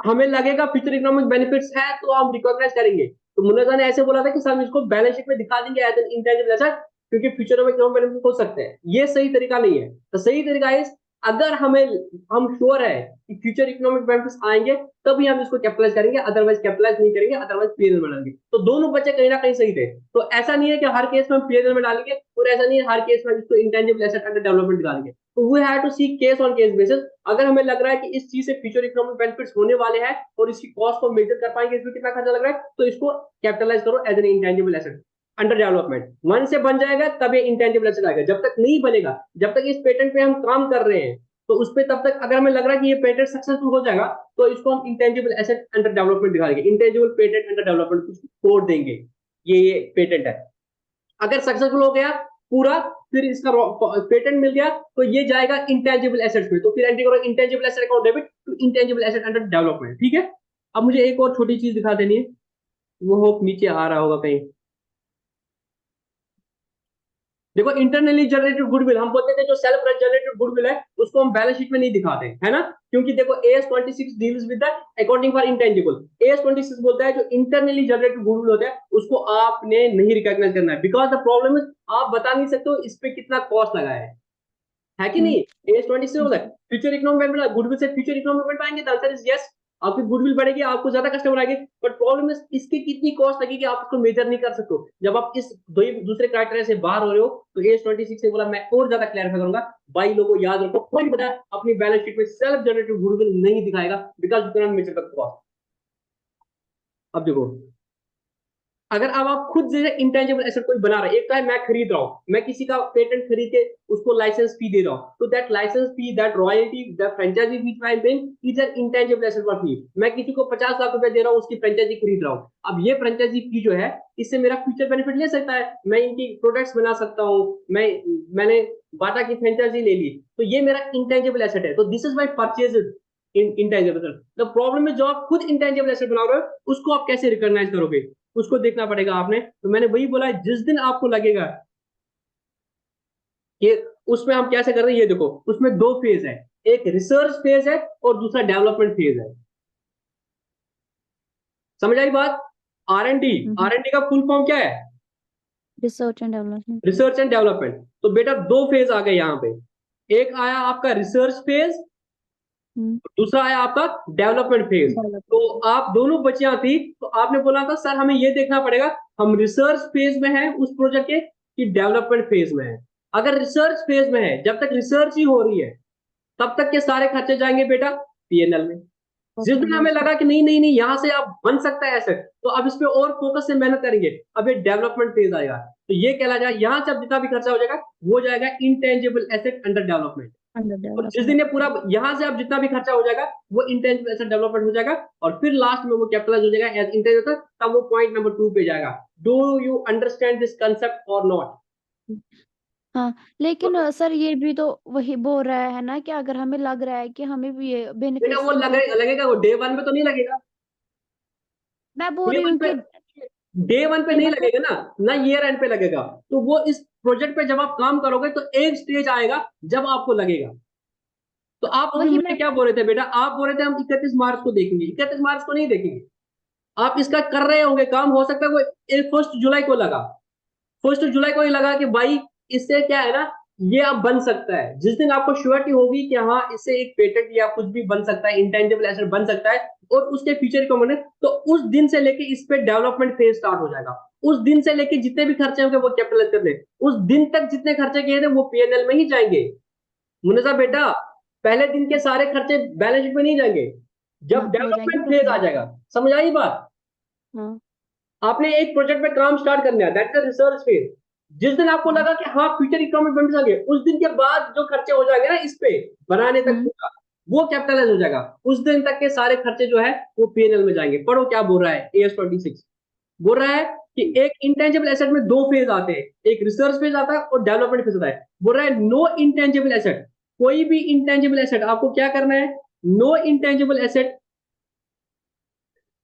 हमें लगेगा फ्यूचर इकोनॉमिक बेनिफिट्स है तो हम रिकॉग्नाइज करेंगे। तो मुन्नता ने ऐसे बोला था कि सर हम इसको बैलेंस शीट में दिखा देंगे एज एन इंटेंजिबल एसेट, क्योंकि फ्यूचर में इकोनॉमिक बेनिफिट हो सकते हैं। ये सही तरीका नहीं है। तो सही तरीका है अगर हम श्योर है कि फ्यूचर इकोनॉमिक बेनिफिट्स आएंगे तभी हम इसको कैपिटलाइज करेंगे, अदरवाइज कैपिटलाइज नहीं करेंगे, अदरवाइज पीएनएल में डालेंगे। तो दोनों बच्चे कहीं ना कहीं सही थे। तो ऐसा नहीं है कि हर केस में हम पीएनएल में डालेंगे और ऐसा नहीं है हर केस में इसको इंटेंजिबल एसेट अंडर डेवलपमेंट डालेंगे। तो we have to see case on case basis. अगर हमें लग रहा है कि इस चीज से फ्यूचर इकोनॉमिक बेनिफिट्स होने वाले हैं और इसकी कॉस्ट को मेजर कर पाएंगे, इसमें कितना खर्चा लग रहा है, तो इसको कैपिटलाइज करो as an intangible asset under development. One से बन जाएगा तब ये इंटेंजिबल एसेट आएगा, जब तक नहीं बनेगा, जब तक इस पेटेंट पे हम काम कर रहे हैं तो उस पे तब तक अगर हमें लग रहा है कि ये पेटेंट सक्सेसफुल हो जाएगा तो इसको हम इंटेंजिबल एसेट अंडर डेवलपमेंट दिखा देंगे, intangible patent under development code देंगे, ये पेटेंट है। अगर सक्सेसफुल हो गया पूरा, फिर इसका पेटेंट मिल गया तो ये जाएगा इंटेंजिबल एसेट्स में। तो फिर एंट्री करो intangible asset account debit to intangible asset under development. ठीक है, अब मुझे एक और छोटी चीज दिखा देनी है, वो होप नीचे आ रहा होगा कहीं। देखो इंटरनली जनरेटेड गुडविल, हम बोलते थे जो सेल्फ जनरेटेड गुडविल है उसको हम बैलेंस शीट में नहीं दिखाते, है ना, क्योंकि देखो AS26 deals with the accounting for intangible. AS26 बोलता है जो इंटरनली जनरेटेड गुडविल होता है उसको आपने नहीं रिकॉग्नाइज करना है, बिकॉज द प्रॉब्लम इज आप बता नहीं सकते हो इस पे कितना कॉस्ट लगा है कि नहीं। AS26 बोला है फ्यूचर इकोनॉमिक बेनिफिट, गुडविल से फ्यूचर इकोनॉमिक बेनिफिट आएंगे, द आंसर इज यस। आपकी गुडविल बढ़ेगी, आपको ज्यादा कस्टमर आएंगे, बट प्रॉब्लम इज इसकी कितनी कॉस्ट लगेगी आप उसको मेजर नहीं कर सकते हो। जब आप इस दूसरे क्राइटेरिया से बाहर हो रहे हो तो AS26 से बोला मैं और ज्यादा क्लैरिफाई करूंगा। भाई लोगों याद रखो, कोई पता अपनी बैलेंस शीट में सेल्फ जनरेटेड गुडविल नहीं दिखाएगा because you can not measure the cost. अब देखो, अगर अब आप खुद जैसे इंटेंजिबल एसेट कोई बना रहे हैं, एक तो है मैं खरीद रहा हूँ, मैं किसी का पेटेंट खरीद के उसको लाइसेंस फी दे रहा हूँ, तो that licence fee, that royalty, that franchisee fee I am paying is an intangible asset for fee. मैं किसी को 50 लाख रुपए दे रहा हूँ, उसकी फ्रेंचाइजी खरीद रहा हूँ। अब ये फ्रेंचाइजी फी जो है, इससे मेरा फ्यूचर बेनिफिट ले सकता है, मैं इनकी प्रोडक्ट्स बना सकता हूँ, मैंने बाटा की फ्रेंचाइजी ले ली, तो ये मेरा इंटेंजिबल एसेट है। तो this is my purchase intangible. The problem है, जो आप खुद इंटेंजिबल एसेट बना रहे हो उसको आप कैसे रिकॉग्नाइज करोगे, उसको देखना पड़ेगा आपने। तो मैंने वही बोला है, जिस दिन आपको लगेगा कि उसमें हम कैसे कर रहे हैं, ये देखो उसमें दो फेज है, एक रिसर्च फेज है और दूसरा डेवलपमेंट फेज है। समझ आई बात? R&D, R&D का फुल फॉर्म क्या है? Research and development. Research and development. तो बेटा दो फेज आ गए यहाँ पे, एक आया आपका रिसर्च फेज, दूसरा आया आपका डेवलपमेंट फेज। तो आप दोनों बच्चियां थी, तो आपने बोला था सर हमें ये देखना पड़ेगा हम रिसर्च फेज में हैं उस प्रोजेक्ट के कि डेवलपमेंट फेज में है। अगर रिसर्च फेज में है, जब तक रिसर्च ही हो रही है तब तक के सारे खर्चे जाएंगे बेटा P&L में। जिस दिन हमें लगा कि नहीं नहीं नहीं यहाँ से अब बन सकता है एसेट, तो अब इस पे और फोकस से मेहनत करेंगे, अब ये डेवलपमेंट फेज आएगा, तो ये कहला जाएगा यहाँ से अब जितना भी खर्चा हो जाएगा वो जाएगा इंटेंजिबल एसेट अंडर डेवलपमेंट। और जिस दिन ये पूरा यहाँ से अब जितना भी खर्चा हो जाएगा वो इंटेंजिबल एसेट डेवलपमेंट हो जाएगा, और फिर लास्ट में वो कैपिटलाइज हो जाएगा एज इंटेंजिबल, तब वो पॉइंट नंबर 2 पे जाएगा। Do you understand this concept और नॉट? हाँ, लेकिन सर ये भी तो वही बोल रहा है ना कि अगर हमें लग रहा है कि हमें भी ये बेटा बेनिफिट्स वो लगेगा, वो डे 1 पे तो नहीं लगेगा, मैं बोल डे रही 1 हूँ पे, कि डे 1 पे नहीं नहीं मतलब लगेगा ना ईयर एंड पे लगेगा। तो वो इस प्रोजेक्ट पे जब आप काम करोगे तो एक स्टेज आएगा जब आपको लगेगा। तो आप अभी वही मुझे मैं क्या बोल रहे थे बेटा, आप बोल रहे थे हम 31 मार्च को देखेंगे, 31 मार्च को नहीं देखेंगे, आप इसका कर रहे होंगे काम, हो सकता है वो 1 जुलाई को लगा, 1 जुलाई को ही लगा कि भाई इससे क्या है ना, ये अब बन सकता है। जिस दिन आपको श्योरिटी होगी कि हाँ इससे एक पेटेंट या कुछ भी बन सकता है, इंटेंजिबल एसेट बन सकता है और उसके फीचर रिक्वायरमेंट है, तो उस दिन से लेके इस पे डेवलपमेंट फेज स्टार्ट हो जाएगा। उस दिन से लेके जितने भी खर्चे होंगे वो कैपिटलाइज कर ले, उस दिन तक जितने खर्चे किए थे वो P&L में ही जाएंगे। मुन्नजा बेटा, पहले दिन के सारे खर्चे बैलेंस शीट में नहीं जाएंगे, हाँ जब हो जाएंगे डेवलपमेंट फेज आ प्रॉफिट। जाएगा। समझ आई बात? हाँ आपने एक प्रोजेक्ट पे काम स्टार्ट करना है, दैट इज रिसर्च फेज। जिस दिन आपको लगा कि हाँ फ्यूचर इकोनॉमिक बेनिफिट आ गए, उस दिन के बाद जो खर्चे हो जाएंगे ना इस पे बनाने तक पूरा, वो कैपिटलाइज हो जाएगा। उस दिन तक के सारे खर्चे जो है वो P&L में जाएंगे। पढ़ो क्या बोल रहा है AS 26, बोल रहा है कि एक इंटेंजिबल एसेट में दो फेज आते हैं, एक रिसर्च फेज आता है और डेवलपमेंट फेज आता है। बोल रहा है नो इंटेंजिबल एसेट, कोई भी इंटेंजिबल एसेट आपको क्या करना है, no intangible asset,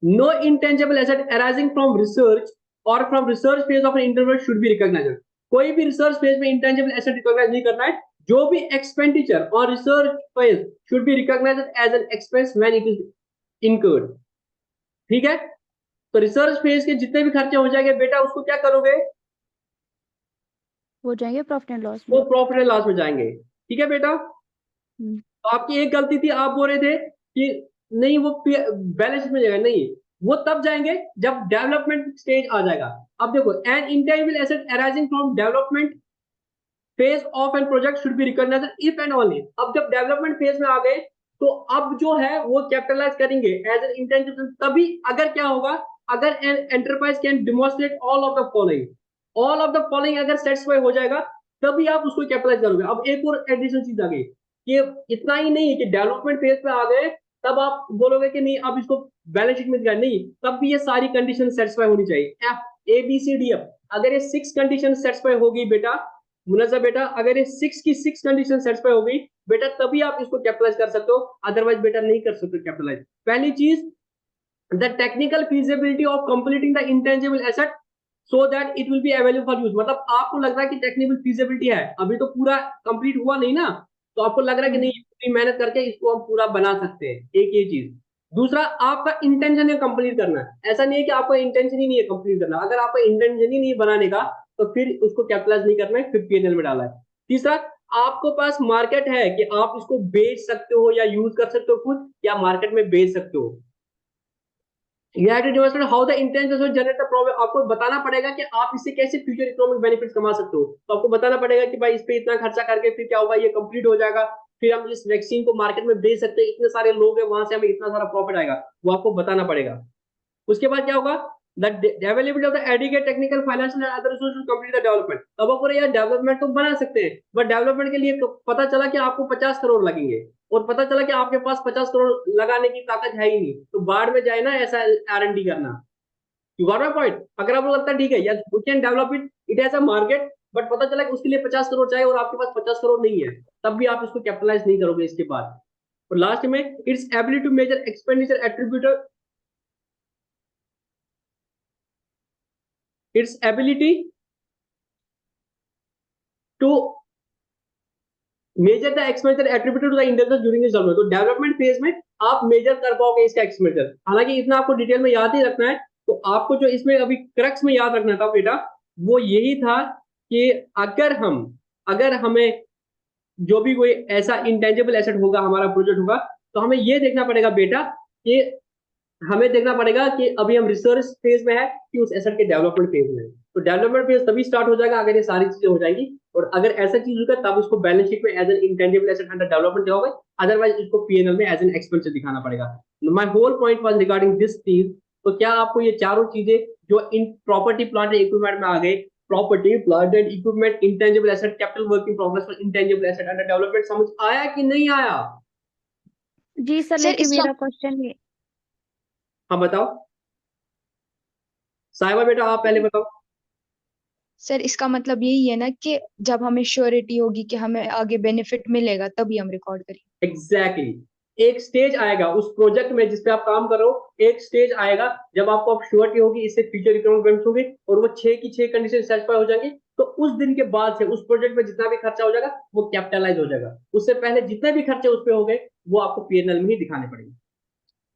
no intangible asset arising from research or from research phase of an enterprise should be recognized। कोई भी रिसर्च फेज में इंटेंजिबल एसेट रिकॉग्नाइज नहीं करना है। जो भी एक्सपेंडिचर और research phase should be recognized as an expense when it is incurred. ठीक है, तो रिसर्च फेज के जितने भी खर्चे हो जाएंगे बेटा उसको क्या करोगे, हो जाएंगे प्रॉफिट एंड लॉस में। वो प्रॉफिट एंड लॉस में जाएंगे। ठीक है बेटा, तो आपकी एक गलती थी, आप बोल रहे थे कि नहीं वो बैलेंस शीट में जाएगा, नहीं वो तब जाएंगे जब डेवलपमेंट स्टेज आ जाएगा। अब देखो, an intangible asset arising from development phase of an project should be recognized if and only. अब जब डेवलपमेंट फेज में आ गए तो अब जो है वो कैपिटलाइज करेंगे एज एन इंटेंजिबल, तभी अगर क्या होगा, अगर an enterprise can demonstrate all of the following, all of the following अगर सेटिस्फाई हो जाएगा तभी आप उसको कैपिटलाइज करोगे। अब एक और एडिशनल चीज आ गई कि इतना ही नहीं है कि डेवलपमेंट फेज पे आ गए तब आप बोलोगे कि नहीं अब इसको बैलेंस शीट में दिखाएं, नहीं, तब भी ये सारी कंडीशन सेटिस्फाई होनी चाहिए। FABCDF, अगर ये 6 कंडीशन सेटिस्फाई होगी बेटा, मुनजा बेटा अगर ये 6 की 6 कंडीशन सेटिस्फाई हो गई बेटा तभी आप इसको कैपिटलाइज कर सकते हो, अदरवाइज बेटा नहीं कर सकते कैपिटलाइज। पहली चीज, the technical feasibility of completing the intangible asset so that it will be available for use. मतलब आपको लग रहा है कि टेक्निकल फीजिबिलिटी है, अभी तो पूरा कंप्लीट हुआ नहीं ना, तो आपको लग रहा है कि नहीं पूरी मेहनत करके इसको हम पूरा बना सकते हैं, एक ये चीज। दूसरा, आपका इंटेंशन है कंप्लीट करना, ऐसा नहीं है कि आपका इंटेंशन ही नहीं है कंप्लीट करना, अगर आपका इंटेंशन ही नहीं है बनाने का तो फिर उसको कैपिटलाइज नहीं करना है, फिर P&L में डाला है। तीसरा, आपको पास मार्केट है कि आप इसको बेच सकते हो या यूज कर सकते हो खुद, या मार्केट में बेच सकते हो। You have to demonstrate how the intent will generate the profit। आपको बताना पड़ेगा कि आप इससे कैसे फ्यूचर इकोनॉमिक बेनिफिट्स कमा सकते हो। तो आपको बताना पड़ेगा कि भाई इस पे इतना खर्चा करके फिर क्या होगा, ये कंप्लीट हो जाएगा, फिर हम इस वैक्सीन को मार्केट में बेच सकते हैं, इतने सारे लोग हैं वहां से हमें इतना सारा प्रॉफिट आएगा, वो आपको बताना पड़ेगा। उसके बाद क्या होगा, the availability of the adequate technical financial and other resources to complete the development. अब आपको यार डेवलपमेंट तो बना सकते हैं, बट डेवलपमेंट के लिए पता चला कि आपको 50 करोड़ लगेंगे, और पता चला कि आपके पास 50 करोड़ लगाने की ताकत है ही नहीं, तो बाढ़ में जाए ना ऐसा R&D करना। You got my point? अगर आपको लगता है ठीक है यार we can develop it, it has a market, but पता चला कि उसके लिए 50 करोड़ चाहिए और आपके पास 50 करोड़ नहीं है, तब भी आप इसको कैपिटलाइज नहीं करोगे इसके बाद। और लास्ट में its ability to measure expenditure attributed, its ability to measure the expenditure attributed to the individual during this development. तो डेवलपमेंट फेज में आप मेजर कर पाओगे इसका एक्सपेंडिचर। हालांकि इतना आपको डिटेल में याद ही रखना है, तो आपको जो इसमें अभी क्रक्स में याद रखना था बेटा, वो यही था कि अगर हमें जो भी कोई ऐसा इंटेंजिबल एसेट होगा, हमारा प्रोजेक्ट होगा, तो हमें ये देखना पड़ेगा बेटा कि हमें देखना पड़ेगा कि अभी हम रिसर्च फेज में है कि उस एसेट के डेवलपमेंट फेज में है। तो डेवलपमेंट फेज तभी स्टार्ट हो जाएगा अगर ये सारी चीजें हो जाएंगी, और अगर ऐसा चीज होगा तब उसको बैलेंस शीट में as an intangible asset under development दिखाओगे, अदरवाइज इसको P&L में एज एन एक्सपेंस दिखाना पड़ेगा। My whole point was regarding this चीज। तो क्या आपको ये चारों चीजें जो इन प्रॉपर्टी प्लांट एंड इक्विपमेंट में आ गए, property plant and equipment, intangible asset, capital work in progress और इंटेंजिबल एसेट अंडर डेवलपमेंट, समझ आया कि नहीं आया? जी सर, सर लेकिन इसका मेरा क्वेश्चन ये, हाँ बताओ साहिबा बेटा, आप पहले बताओ। सर इसका मतलब यही है ना कि जब हमें श्योरिटी होगी कि हमें आगे बेनिफिट मिलेगा तभी हम रिकॉर्ड करेंगे। एग्जैक्टली एक स्टेज आएगा उस प्रोजेक्ट में जिस पे आप काम कर रहे हो, एक स्टेज आएगा जब आपको अब श्योरिटी होगी, इससे फ्यूचर रिक्वायरमेंट्स होंगे और वो 6 की 6 कंडीशन सेटिस्फाई हो जाएंगे, तो उस दिन के बाद से उस प्रोजेक्ट में जितना भी खर्चा हो जाएगा वो कैपिटलाइज हो जाएगा। उससे पहले जितने भी खर्चे उस पे हो गए वो आपको P&L में ही दिखाने पड़ेंगे।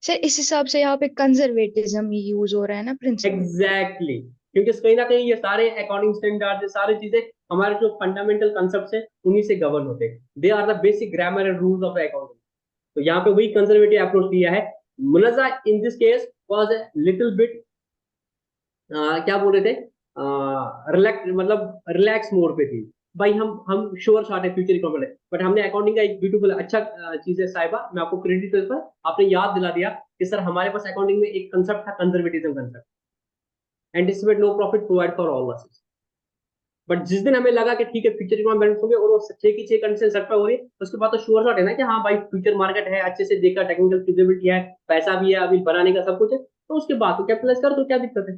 सर इस हिसाब से यहाँ पे कंजर्वेटिज्म ही यूज हो रहा है ना प्रिंसिपल। एग्जैक्टली क्योंकि कहीं ना कहीं ये सारे अकाउंटिंग स्टैंडर्ड, ये सारी चीजें हमारे जो फंडामेंटल कंसेप्ट है उन्हीं से गवर्न होते हैं। They are the basic grammar and rules of accounting. तो यहाँ पे वही कंजर्वेटिव अप्रोच लिया है। Munazza in this case was a little bit क्या बोल रहे थे, रिलैक्स, मतलब रिलैक्स मोड पे थी भाई। हम श्योर शॉट है फ्यूचर रिकॉर्ड, बट हमने अकाउंटिंग का एक ब्यूटीफुल अच्छा चीज है साहिबा, मैं आपको क्रेडिट देता हूं, आपने याद दिला दिया कि सर हमारे पास अकाउंटिंग में एक कंसेप्ट था conservatism concept, anticipate no profit provide for all losses. But जिस दिन हमें लगा कि ठीक है फ्यूचर रिक्वायरमेंट्स होंगे और वो 6 की 6 कंडीशन सेटिस्फाई हो रही है, उसके बाद तो श्योर शॉट है ना कि हाँ भाई फ्यूचर मार्केट है, अच्छे से देखा, टेक्निकल फिजिबिलिटी है, पैसा भी है, अभी बनाने का सब कुछ है, तो उसके बाद तो कैपिटलाइज कर दो, क्या दिक्कत है?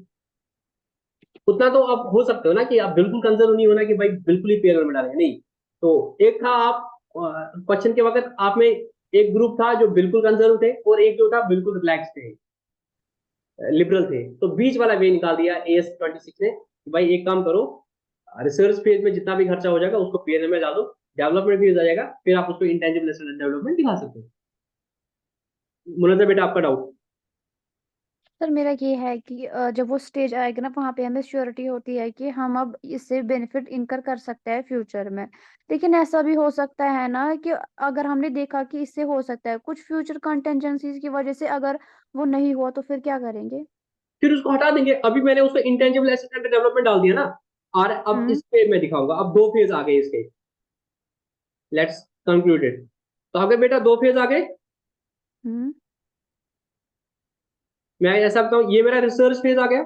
उतना तो आप हो सकते हो ना कि आप बिल्कुल कंजर्व नहीं होना कि भाई बिल्कुल ही पेयर में डालेंगे, नहीं। तो एक था आप क्वेश्चन के वक्त आप में एक ग्रुप था जो बिल्कुल कंजर्व थे और एक जो था बिल्कुल रिलैक्स थे, लिबरल थे, तो बीच वाला वे निकाल दिया AS26 ने कि भाई एक काम करो, रिसर्च फेज में जितना भी खर्चा हो जाएगा उसको P&L में डालो, डेवलपमेंट फेज आ जाएगा, फिर आप उसको इंटेंजिबल एसेट डेवलपमेंट दिखा सकते हो। मुनज़्ज़ा बेटा आपका डाउट? सर मेरा ये है कि जब वो स्टेज आएगा ना, वहाँ पे हमें श्योरिटी होती है कि हम अब इससे बेनिफिट इनकर कर सकते हैं फ्यूचर में। लेकिन ऐसा भी हो सकता है ना कि अगर हमने देखा कि इससे हो सकता है कुछ फ्यूचर कंटेंजेंसीज की वजह से, अगर वो नहीं हुआ तो फिर क्या करेंगे? फिर उसको हटा देंगे। अभी मैंने उसको इंटेंजिबल एसेट डेवलपमेंट डाल दिया ना, और अब हम्म। इस फेज में दिखाऊंगा। अब 2 फेज आ गए इसके, लेट्स कंक्लूड इट। तो अगर बेटा 2 फेज आ गए, हम्म। मैं ऐसा बताऊं, ये मेरा रिसर्च फेज आ गया,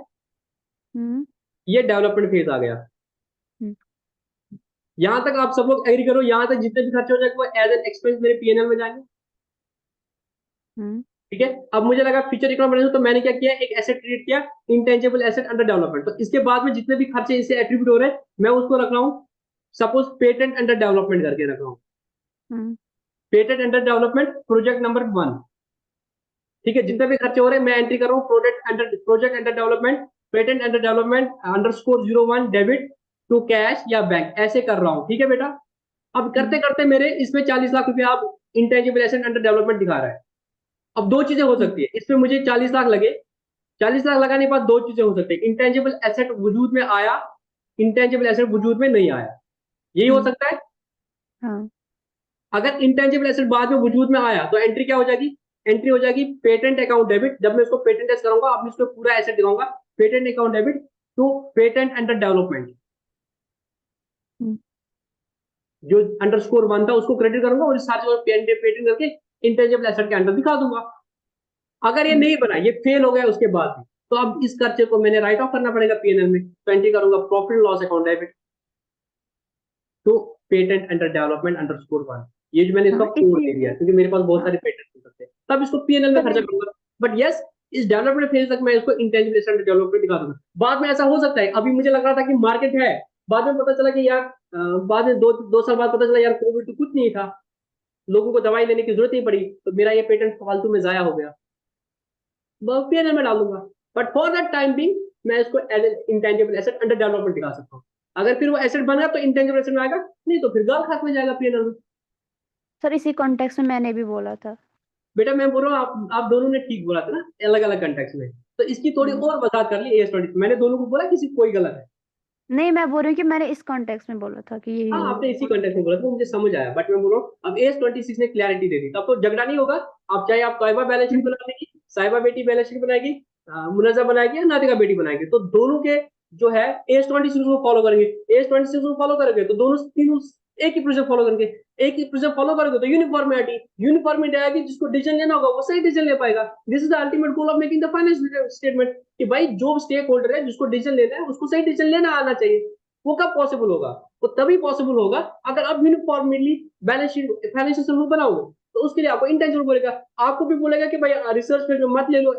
हम्म। ये डेवलपमेंट फेज आ गया। हम्म। यहां तक आप सब लोग एग्री करो, यहां तक जितने भी खर्चे हो जाएंगे वो एज एन एक्सपेंस मेरे P&L में जाएंगे, हम्म। ठीक है? अब मुझे लगा फ्यूचर इकोनॉमिक, तो मैंने क्या किया, एक एसेट क्रिएट किया, इंटेंजिबल एसेट अंडर डेवलपमेंट। तो इसके बाद में जितने भी खर्चे इससे एट्रीब्यूट हो रहे हैं मैं उसको रख रहा हूँ, सपोज पेटेंट अंडर डेवलपमेंट करके रख रहा हूँ, हम्म। Patent under development project number 1, ठीक है? जितने ठीक। भी खर्चे हो रहे हैं मैं एंट्री कर रहा हूँ project under development, patent under development _01 debit to cash या बैंक, ऐसे कर रहा हूँ, ठीक है बेटा? अब करते करते मेरे इसमें 40 लाख रुपया अब इंटेंजिबल एसेट अंडर डेवलपमेंट दिखा रहा है। अब दो चीजें हो सकती है, इसमें मुझे 40 लाख लगे, 40 लाख लगाने के बाद दो चीजें हो सकती है, इंटेंजिबल एसेट वजूद में आया, इंटेंजिबल एसेट वजूद में नहीं आया, यही हो सकता है। हाँ। अगर इंटेंजिबल एसेट बाद में वजूद में आया तो एंट्री क्या हो जाएगी, एंट्री हो जाएगी पेटेंट अकाउंट डेबिट। जब मैं इसको पेटेंट टेस्ट कराऊंगा, अब मैं इसको पूरा एसेट दिखाऊंगा, patent account debit to patent under development, हम्म। जो _1 था उसको क्रेडिट करूंगा और इस सारे पेटेंट करके इंटेंजिबल एसेट के अंडर दिखा दूंगा। अगर ये नहीं बना, ये फेल हो गया उसके बाद भी, तो अब इस खर्चे को मैंने राइट ऑफ करना पड़ेगा पीएनएल में, तो एंट्री करूंगा profit and loss account debit to patent under development underscore 1। ये जो मैंने इसका हाँ कोड इसी दे दिया क्योंकि मेरे पास बहुत हाँ सारे पेटेंट हो सकते हैं, तब इसको पीएनएल में सर खर्चा करूंगा। बट यस, इस डेवलपमेंट फेज तक मैं इसको इंटेंजिबल एसेट अंडर डेवलपमेंट दिखा दूंगा। बाद में ऐसा हो सकता है, अभी मुझे लग रहा था कि मार्केट है, बाद में पता चला कि यार बाद में दो साल बाद पता चला यार कोविड तो कुछ नहीं था, लोगों को दवाई लेने की जरूरत नहीं पड़ी, तो मेरा ये पेटेंट फालतू में जाया हो गया, पीएनएल में डाल दूंगा। But for that time being मैं इसको as an intangible asset under development दिखा सकता हूँ। अगर फिर वो एसेट बन गया तो इंटेंजिबल एसेट में आएगा, नहीं तो फिर गाल खात में जाएगा पीएनएल में। सर इसी कॉन्टेक्स्ट में मैंने भी बोला था। बेटा मैं बोल रहा हूँ आप दोनों ने ठीक बोला था ना, अलग अलग कंटेक्स्ट में, तो इसकी थोड़ी और वजाहत कर ली AS20। मैंने दोनों को बोला किसी कोई गलत है। नहीं मैं बोल रही हूँ कि मैंने इस कॉन्टेक्स्ट में बोला था कि यही हाँ होगा। आपने इसी कंटेक्स्ट में बोला था, वो मुझे समझ आया, बट मैं बोल रहा हूँ अब AS26 ने क्लैरिटी दे दी, तब तो झगड़ा नहीं होगा। आप चाहे आप तोयबा बैलेंस शीट बना देगी, साहिबा बेटी बैलेंस शीट बनाएगी, मुनजा बनाएगी या नातिका बेटी बनाएगी, तो दोनों के जो है AS26 को फॉलो करेंगे। AS26 को फॉलो करेंगे तो दोनों तीनों एक ही प्रोसेस फॉलो करेंगे, एक ही प्रोसेस फॉलो करोगे तो यूनिफॉर्मिटी आएगी, जिसको डिसीजन लेना होगा वो सही डिसीजन ले पाएगा। This is the ultimate goal of making the financial statement, कि भाई जो स्टेक होल्डर है जिसको डिसीजन लेना है उसको सही डिसीजन लेना आना चाहिए। वो कब पॉसिबल होगा? वो तभी पॉसिबल होगा अगर आप uniformly balance sheet financial statement बनाओगे, तो उसके लिए आपको इंटेंजिबल बोलेगा, आपको भी बोलेगा कि भाई रिसर्च पे जो मत ले लो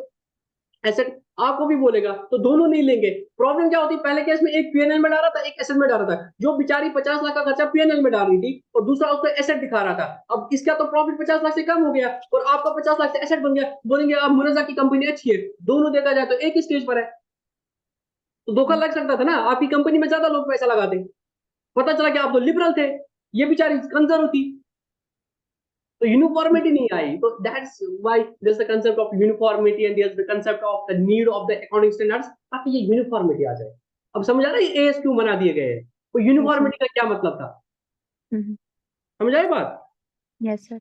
एसेट, आपको भी बोलेगा, तो दोनों नहीं लेंगे। प्रॉब्लम क्या होती है, पहले केस में एक पीएनएल में डाल रहा था, एक एसेट में डाल रहा था, जो बेचारी 50 लाख का खर्चा पीएनएल में डाल रही थी और दूसरा उसको एसेट दिखा रहा था। अब इसका तो प्रॉफिट 50 लाख से कम हो गया और आपका 50 लाख से एसेट बन गया, बोलेंगे अब मुनजा की कंपनी अच्छी है। दोनों देखा जाए तो एक ही स्टेज पर है, तो धोखा लग सकता था ना, आपकी कंपनी में ज्यादा लोग पैसा लगाते, पता चला कि आप तो लिबरल थे, ये बेचारी कंजर्व थी, तो यूनिफॉर्मिटी नहीं आई। तो that's why there is the concept of uniformity and there is the concept of the need of the accounting standards, ताकि ये यूनिफॉर्मिटी आ जाए। अब समझ आ रहा है ये एएस क्यों बना दिए गए हैं, तो यूनिफॉर्मिटी का क्या मतलब था, समझ आई बात? Yes sir.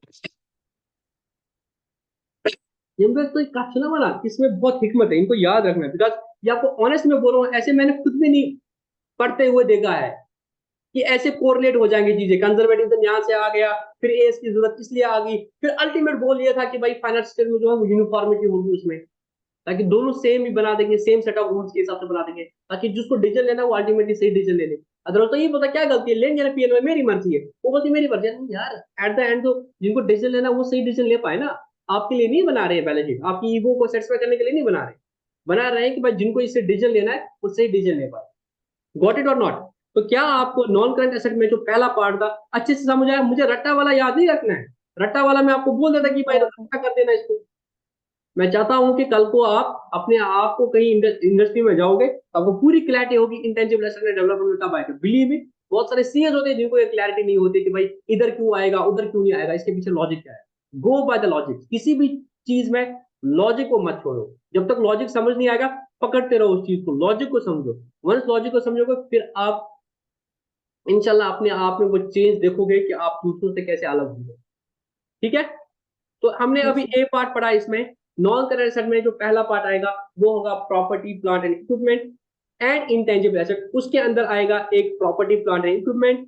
तो एक सुना वाला, इसमें बहुत हिकमत है, इनको याद रखना है, बिकॉज ये आपको ऑनेस्ट में बोल रहा हूँ, ऐसे मैंने खुद भी नहीं पढ़ते हुए देखा है कि ऐसे कोरिलेट हो जाएंगी चीजें। कंजर्वेटिज्म यहाँ से आ गया, फिर एस की जरूरत इसलिए आ गई, फिर अल्टीमेट गोल ये था कि भाई फाइनेंशियल में जो है वो यूनिफॉर्मिटी होगी उसमें, ताकि दोनों सेम ही बना देंगे, सेम सेट ऑफ रूल्स के हिसाब से बना देंगे, ताकि जिसको डिसीजन लेना वो अल्टीमेटली सही डिसीजन ले ले। अदरवाइज तो ये पता क्या गलती है, लेंगे ना पीएल में मेरी मर्जी है, वो बोलती मेरी मर्जी है यार। एट द एंड तो जिनको डिसीजन लेना वो सही डिसीजन ले पाए ना, आपके लिए नहीं बना रहे हैं बैलेंस शीट, आपकी ईगो को सेटिस्फाई करने के लिए नहीं बना रहे, बना रहे हैं कि भाई जिनको इससे डिसीजन लेना है वो सही डिसीजन ले पाए। गॉट इट और नॉट? तो क्या आपको नॉन करंट एसेट में जो पहला पार्ट था अच्छे से समझ आया? मुझे रट्टा वाला याद नहीं रखना है, रट्टा वाला मैं आपको बोल देता कि भाई रट्टा कर देना इसको। मैं चाहता हूं कि कल को आप अपने आप को कहीं इंडस्ट्री में जाओगे तो आपको पूरी क्लैरिटी होगी इंटेंजिबल एसेट में डेवलपमेंट कब आएगा। बिलीव मी, बहुत सारे सीएस होते हैं जिनको ये क्लैरिटी नहीं होती कि भाई इधर क्यों आएगा उधर क्यों नहीं आएगा, इसके पीछे लॉजिक क्या है। गो बाय द लॉजिक, किसी भी चीज में लॉजिक को मत छोड़ो, जब तक लॉजिक समझ नहीं आएगा पकड़ते रहो उस चीज को, लॉजिक को समझो। वंस लॉजिक को समझोगे फिर आप इंशाल्लाह अपने आप में वो चेंज देखोगे कि आप दूसरों से कैसे अलग होंगे। ठीक है, तो हमने अभी ए पार्ट पढ़ा, इसमें नॉन करंट एसेट में जो पहला पार्ट आएगा वो होगा property plant and equipment and intangible asset. उसके अंदर आएगा एक प्रॉपर्टी प्लांट एंड इक्विपमेंट,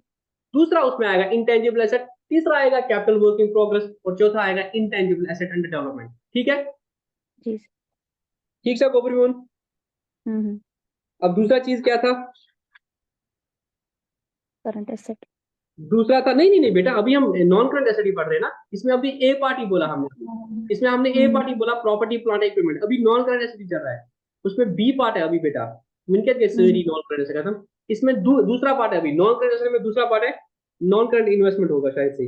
दूसरा उसमें आएगा इंटेंजिबल एसेट, तीसरा आएगा कैपिटल वर्क इन प्रोग्रेस और चौथा आएगा इंटेंजिबल एसेट अंडर डेवलपमेंट। ठीक है, जी ठीक सर गोपरीमोहन। अब दूसरा चीज क्या था? Current asset. दूसरा था, नहीं नहीं नहीं बेटा, अभी हम नॉन करंट एसेट ही पढ़ रहे हैं ना, इसमें अभी ए पार्ट ही बोला हमने, इसमें हमने ए पार्ट ही बोला प्रॉपर्टी प्लांट इक्विपमेंट, अभी नॉन करंट एसेट ही चल रहा है, उसमें बी पार्ट है अभी बेटा, मिनकेट के सरी नॉन करंट एसेट खत्म, इसमें दूसरा पार्ट है अभी नॉन करंट एसेट में, दूसरा पार्ट है नॉन करंट इन्वेस्टमेंट होगा शायद से।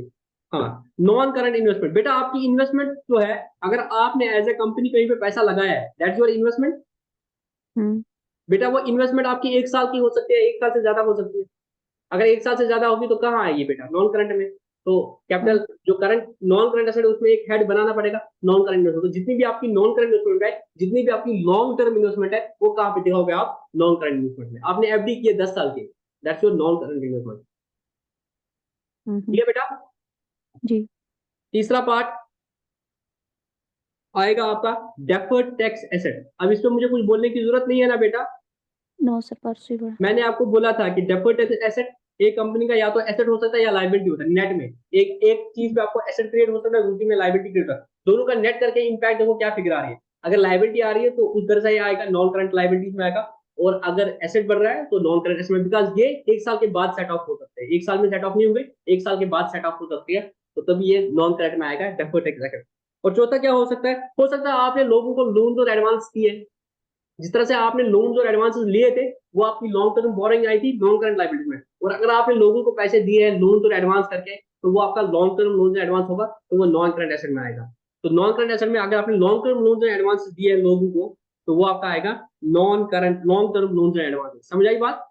हाँ, नॉन करंट इन्वेस्टमेंट, बेटा आपकी इन्वेस्टमेंट जो है, अगर आपने एज ए कंपनी कहीं पे पैसा लगाया है दैट्स योर इन्वेस्टमेंट। बेटा वो इन्वेस्टमेंट आपकी 1 साल की हो सकती है, 1 साल से ज्यादा हो सकती है, अगर 1 साल से ज्यादा होगी तो कहाँ आएगी बेटा? नॉन करंट में। तो कैपिटल जो करंट नॉन करंट एसेट है उसमें एक हेड बनाना पड़ेगा नॉन करंट इन्वेस्टमेंट। तो जितनी भी आपकी नॉन करंट इन्वेस्टमेंट है, जितनी भी आपकी लॉन्ग टर्म इन्वेस्टमेंट है, वो कहाँ पे दिखाओगे आप? नॉन करंट इन्वेस्टमेंट में। आपने एफडी की है 10 साल की, that's your non current investment. ठीक है बेटा जी। तीसरा पार्ट आएगा आपका डेफर्ड टैक्स एसेट। अब इसमें मुझे कुछ बोलने की जरूरत नहीं है ना बेटा? No sir, possible. मैंने आपको बोला था कि डेफर्ड टैक्स एसेट एक कंपनी का या तो एसेट हो सकता है या लायबिलिटी होता है। नेट में एक चीज पे आपको एसेट क्रिएट हो सकता है, दूसरी में लायबिलिटी क्रिएट होता है, दोनों का नेट करके इंपैक्ट देखो क्या फिगर आ रही है। अगर लाइबिलिटी आ रही है तो उस तरह से ही आएगा, नॉन करंट लाइबिलिटीज में आएगा। और अगर एसेट बढ़ रहा है तो नॉन करंट एसेट में, बिकॉज ये 1 साल के बाद सेट ऑफ हो सकते हैं, 1 साल में सेट ऑफ नहीं होंगे, 1 साल के बाद सेट ऑफ हो सकती है, तो तभी ये नॉन करंट में आएगा, डेफर्ड टैक्स एसेट। और चौथा क्या हो सकता है? हो सकता है आपने लोगों को लोन और एडवांस दिए, जिस तरह से आपने लोन और एडवांस लिए थे वो आपकी लॉन्ग टर्म बोरिंग आई थी नॉन करंट लाइबिलिटी में, और अगर आपने लोगों को पैसे दिए हैं लोन और एडवांस करके, तो वो आपका लॉन्ग टर्म लोन एडवांस होगा, तो वो नॉन करंट एसेट में आएगा। तो नॉन करंट एसेट में अगर आपने लॉन्ग टर्म लोन एडवांस दिए हैं लोगों को, तो वो आपका आएगा non current long term loan advance. समझ आई बात?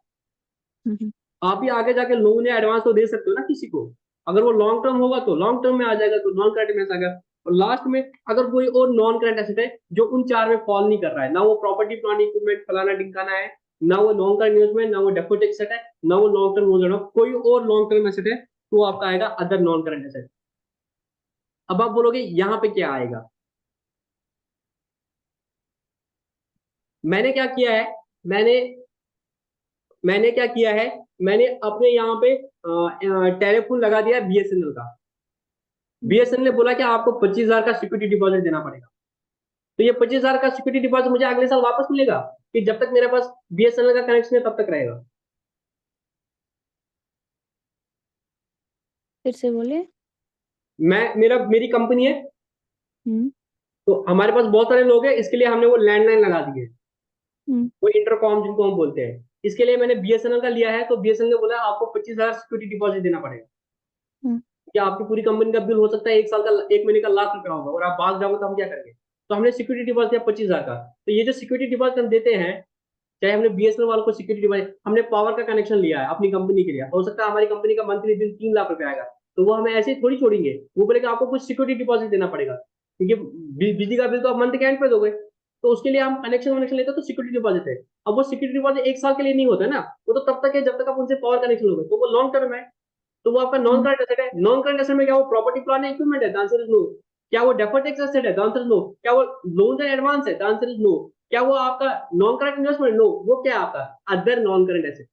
हम्म, आप ही आगे जाके लोन या एडवांस तो दे सकते हो ना किसी को, अगर वो लॉन्ग टर्म होगा तो लॉन्ग टर्म में आ जाएगा, तो नॉन करंट में आ जाएगा। और लास्ट में अगर कोई और नॉन करंट एसेट है जो उन चार में फॉल नहीं कर रहा है, ना वो प्रॉपर्टी प्लांट इक्विपमेंट फलाना ढिमकाना है, ना वो लॉन्ग टर्म इन्वेस्टमेंट, ना वो डेफर्ड टैक्स एसेट है, ना वो लॉन्ग टर्म लोन है, कोई और लॉन्ग टर्म एसेट है, तो आपका आएगा अदर नॉन करंट एसेट। अब आप बोलोगे यहाँ पे क्या आएगा? मैंने क्या किया है, मैंने मैंने क्या किया है, मैंने अपने यहाँ पे टेलीफोन लगा दिया बीएसएनएल का। बीएसएनएल ने बोला कि आपको 25,000 का सिक्योरिटी डिपॉजिट देना पड़ेगा, तो ये 25,000 का सिक्योरिटी डिपॉजिट मुझे अगले साल वापस मिलेगा कि जब तक मेरे पास बीएसएनएल का कनेक्शन है तब तक रहेगा? फिर से बोले। मेरी कंपनी है, हम्म तो हमारे पास बहुत सारे लोग हैं, इसके लिए हमने वो लैंडलाइन लगा दिए, हम्म वो इंटरकॉम जिनको हम बोलते हैं, इसके लिए मैंने बीएसएनएल का लिया है, तो बीएसएनएल ने बोला आपको 25,000 सिक्योरिटी डिपॉजिट देना पड़ेगा। हम्म क्या आपकी पूरी कंपनी का बिल हो सकता है 1 साल का, 1 महीने का ₹1,00,000 होगा, और आप भाग जाओगे तो हम क्या करेंगे? तो हमने सिक्योरिटी डिपॉजिट दिया 25,000 का। तो ये जो सिक्योरिटी डिपॉजिट हम देते हैं, चाहे हमने बीएसएनएल वालों को सिक्योरिटी डिपॉजिट, हमने पावर का कनेक्शन लिया है अपनी कंपनी के लिए, हो सकता है हमारी कंपनी का मंथली बिल ₹3,00,000 आएगा, तो वो हमें ऐसे ही थोड़ी छोड़ेंगे, वो बोलेगा आपको कुछ सिक्योरिटी डिपॉजिट देना पड़ेगा, क्योंकि बिजली का बिल तो आप मंथ के एंड पे दोगे, तो उसके लिए हम कनेक्शन वनेक्शन लेते हैं, तो सिक्योरिटी डिपॉजिट है। अब वो सिक्योरिटी डिपॉजिट 1 साल के लिए नहीं होता है ना, वो तो तब तक है जब तक आप उनसे पावर कनेक्शन लोगे, तो वो लॉन्ग टर्म है, तो वो आपका नॉन हम्म करंट एसेट है। नॉन करंट एसेट में क्या वो प्रॉपर्टी प्लांट इक्विपमेंट है? The answer is no. क्या वो डेफर्ड टैक्स एसेट है? The answer is no. क्या वो लोन एंड एडवांस है? The answer is no. क्या वो आपका नॉन करंट इन्वेस्टमेंट? नो। वो क्या है आपका अदर नॉन करंट एसेट,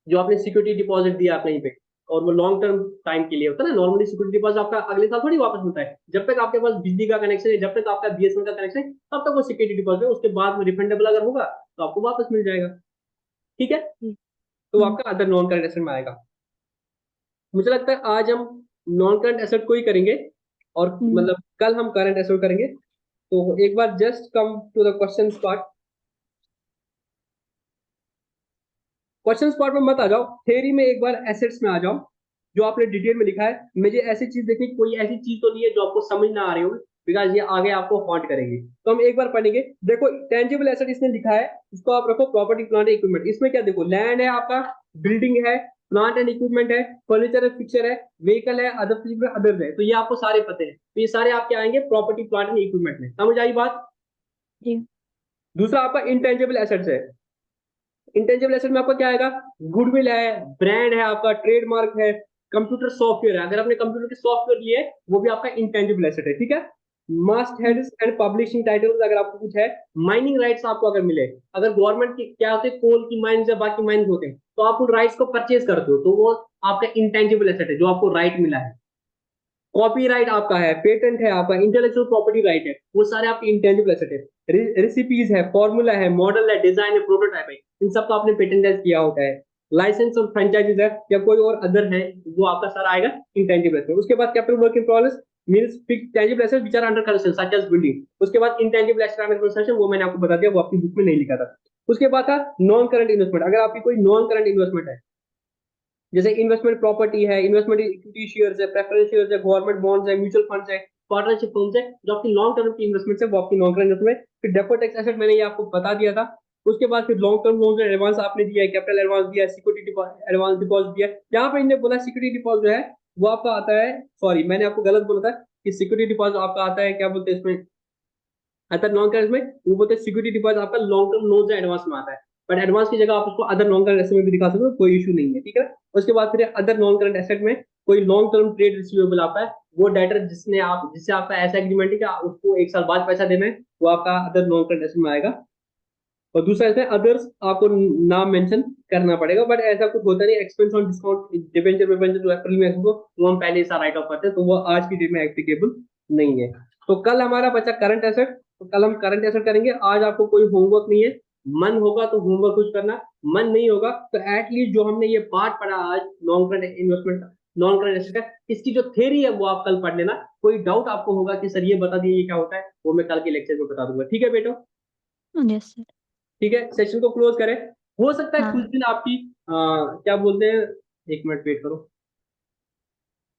जो आपने सिक्योरिटी डिपॉजिट दिया कहीं पे, और वो लॉन्ग टर्म टाइम के लिए होता है ना। नॉर्मली सिक्योरिटी डिपॉजिट आपका अगले साल थोड़ी वापस मिलता है, जब तक आपके पास बिजली का कनेक्शन है, जब तक आपका बीएसएनएल का कनेक्शन है, तब तक वो सिक्योरिटी डिपॉजिट है, उसके बाद में रिफंडेबल अगर होगा तो आपको वापस मिल जाएगा। ठीक है, तो वो हम्म आपका अदर नॉन करंट एसेट में आएगा। मुझे लगता है आज हम नॉन करंट एसेट को ही करेंगे, और हम्म मतलब कल हम करंट एसेट करेंगे। तो एक बार just come to the question part. Question part में मत आ जाओ, थ्योरी में एक बार एसेट्स में आ जाओ, जो आपने डिटेल में लिखा है। मुझे ऐसी चीज देखनी, कोई ऐसी चीज तो नहीं है जो आपको समझ ना आ रही होगी, बिकॉज ये आगे आपको हॉन्ट करेंगे। तो हम एक बार पढ़ेंगे। देखो टेंजिबल एसेट इसने लिखा है, इसको आप रखो प्रॉपर्टी प्लांट इक्विपमेंट। इसमें क्या देखो, लैंड है आपका, बिल्डिंग है, प्लांट एंड इक्विपमेंट है, फर्नीचर है, फिक्चर है, व्हीकल है, अदर अदर है, तो ये आपको सारे पते हैं, तो ये सारे आपके आएंगे प्रॉपर्टी प्लांट एंड इक्विपमेंट में। समझ आई बात? जी दूसरा आपका इंटेंजिबल एसेट्स है। इंटेंजिबल एसेट में आपका क्या आएगा? गुडविल है, ब्रांड है आपका, ट्रेडमार्क है, कंप्यूटर सॉफ्टवेयर है, अगर आपने कंप्यूटर के सॉफ्टवेयर लिए वो भी आपका इंटेंजिबल एसेट है। ठीक है, मास्ट हम्म हेड्स एंड पब्लिशिंग टाइटल्स अगर आपको कुछ है, माइनिंग राइट्स आपको अगर मिले, अगर गवर्नमेंट की क्या होते हैं, कोल की माइंस या बाकी माइंस होते हैं, तो आप उन राइट्स को परचेज करते हो, तो वो आपका इंटेंजिबल एसेट है, जो आपको राइट मिला है। कॉपीराइट आपका है, पेटेंट है आपका, इंटेलेक्चुअल प्रॉपर्टी राइट है, वो सारे आपके इंटेंजिबल एसेट है। रेसिपीज है, फॉर्मूला है, मॉडल है, डिजाइन है, प्रोटोटाइप है, इन सब का आपने पेटेंट किया होता है। लाइसेंस और फ्रेंचाइजीज है, या कोई और अदर है, वो आपका सारा आएगा इंटेंजिबल एसेट। उसके बाद capital work in progress means fixed tangible asset which are under construction such as building. उसके बाद इंटेंजिबल एसेट अंडर कंस्ट्रक्शन, वो मैंने आपको बता दिया, वो आपकी बुक में नहीं लिखा था। उसके बाद था नॉन करंट इन्वेस्टमेंट। अगर आपकी कोई नॉन करंट इन्वेस्टमेंट है, जैसे इन्वेस्टमेंट प्रॉपर्टी है, इन्वेस्टमेंट इक्विटी शेयर्स है, प्रेफरेंस शेयर्स है, गवर्नमेंट बॉन्ड्स है, म्यूचुअल फंड्स है, पार्टनरशिप फर्म्स है, जो आपकी लॉन्ग टर्म की इन्वेस्टमेंट है, वो आपकी लॉन्ग टर्म इन्वेस्टमेंट। फिर डेफर्ड टैक्स एसेट मैंने ये आपको बता दिया था। उसके बाद फिर लॉन्ग टर्म लोन एडवांस आपने दिया है, कैपिटल एडवांस दिया है, सिक्योरिटी एडवांस डिपॉजिट दिया है। यहाँ पे इन्होंने बोला सिक्योरिटी डिपॉजिट जो है वो आपका आता है, सॉरी मैंने आपको गलत बोला था कि सिक्योरिटी डिपॉजिट आपका आता है, क्या बोलते हैं इसमें, आता है नॉन करंट में, वो बोलते हैं सिक्योरिटी डिपॉजिट आपका लॉन्ग टर्म लोन एडवांस में आता है। बट एडवांस की जगह आप उसको अदर नॉन करंट एसेट में भी दिखा सकते हो, कोई इशू नहीं है। ठीक है, उसके बाद फिर अदर नॉन करंट एसेट में कोई लॉन्ग टर्म ट्रेड रिसीवेबल आता है, वो डेटर जिससे आपका ऐसा एग्रीमेंट है कि उसको 1 साल बाद पैसा देना है, वो आपका अदर नॉन करंट एसेट में आएगा। और दूसरा इसमें अदर्स आपको नाम मेंशन करना पड़ेगा, बट ऐसा कुछ होता नहीं। एक्सपेंस ऑन डिस्काउंट डिबेंचर जो अप्रैल में वो हम पहले ही सारा राइट ऑफ करते हैं, तो वो आज की डेट में एप्लीकेबल नहीं है। तो कल हमारा बचा करंट एसेट, तो कल हम करंट एसेट करेंगे। आज आपको कोई होमवर्क नहीं है, मन होगा तो होमवर्क कुछ करना, मन नहीं होगा तो एटलीस्ट जो हमने ये पार्ट पढ़ा आज non current investment, non current asset का, इसकी जो थ्योरी है वो आप कल पढ़ लेना। कोई डाउट आपको होगा कि सर ये बता दिए ये क्या होता है, वो मैं कल के लेक्चर में बता दूंगा। ठीक है बेटो? Yes sir. ठीक है, सेशन को क्लोज करें। हो सकता है हाँ। कुछ दिन आपकी क्या बोलते हैं, एक मिनट वेट करो।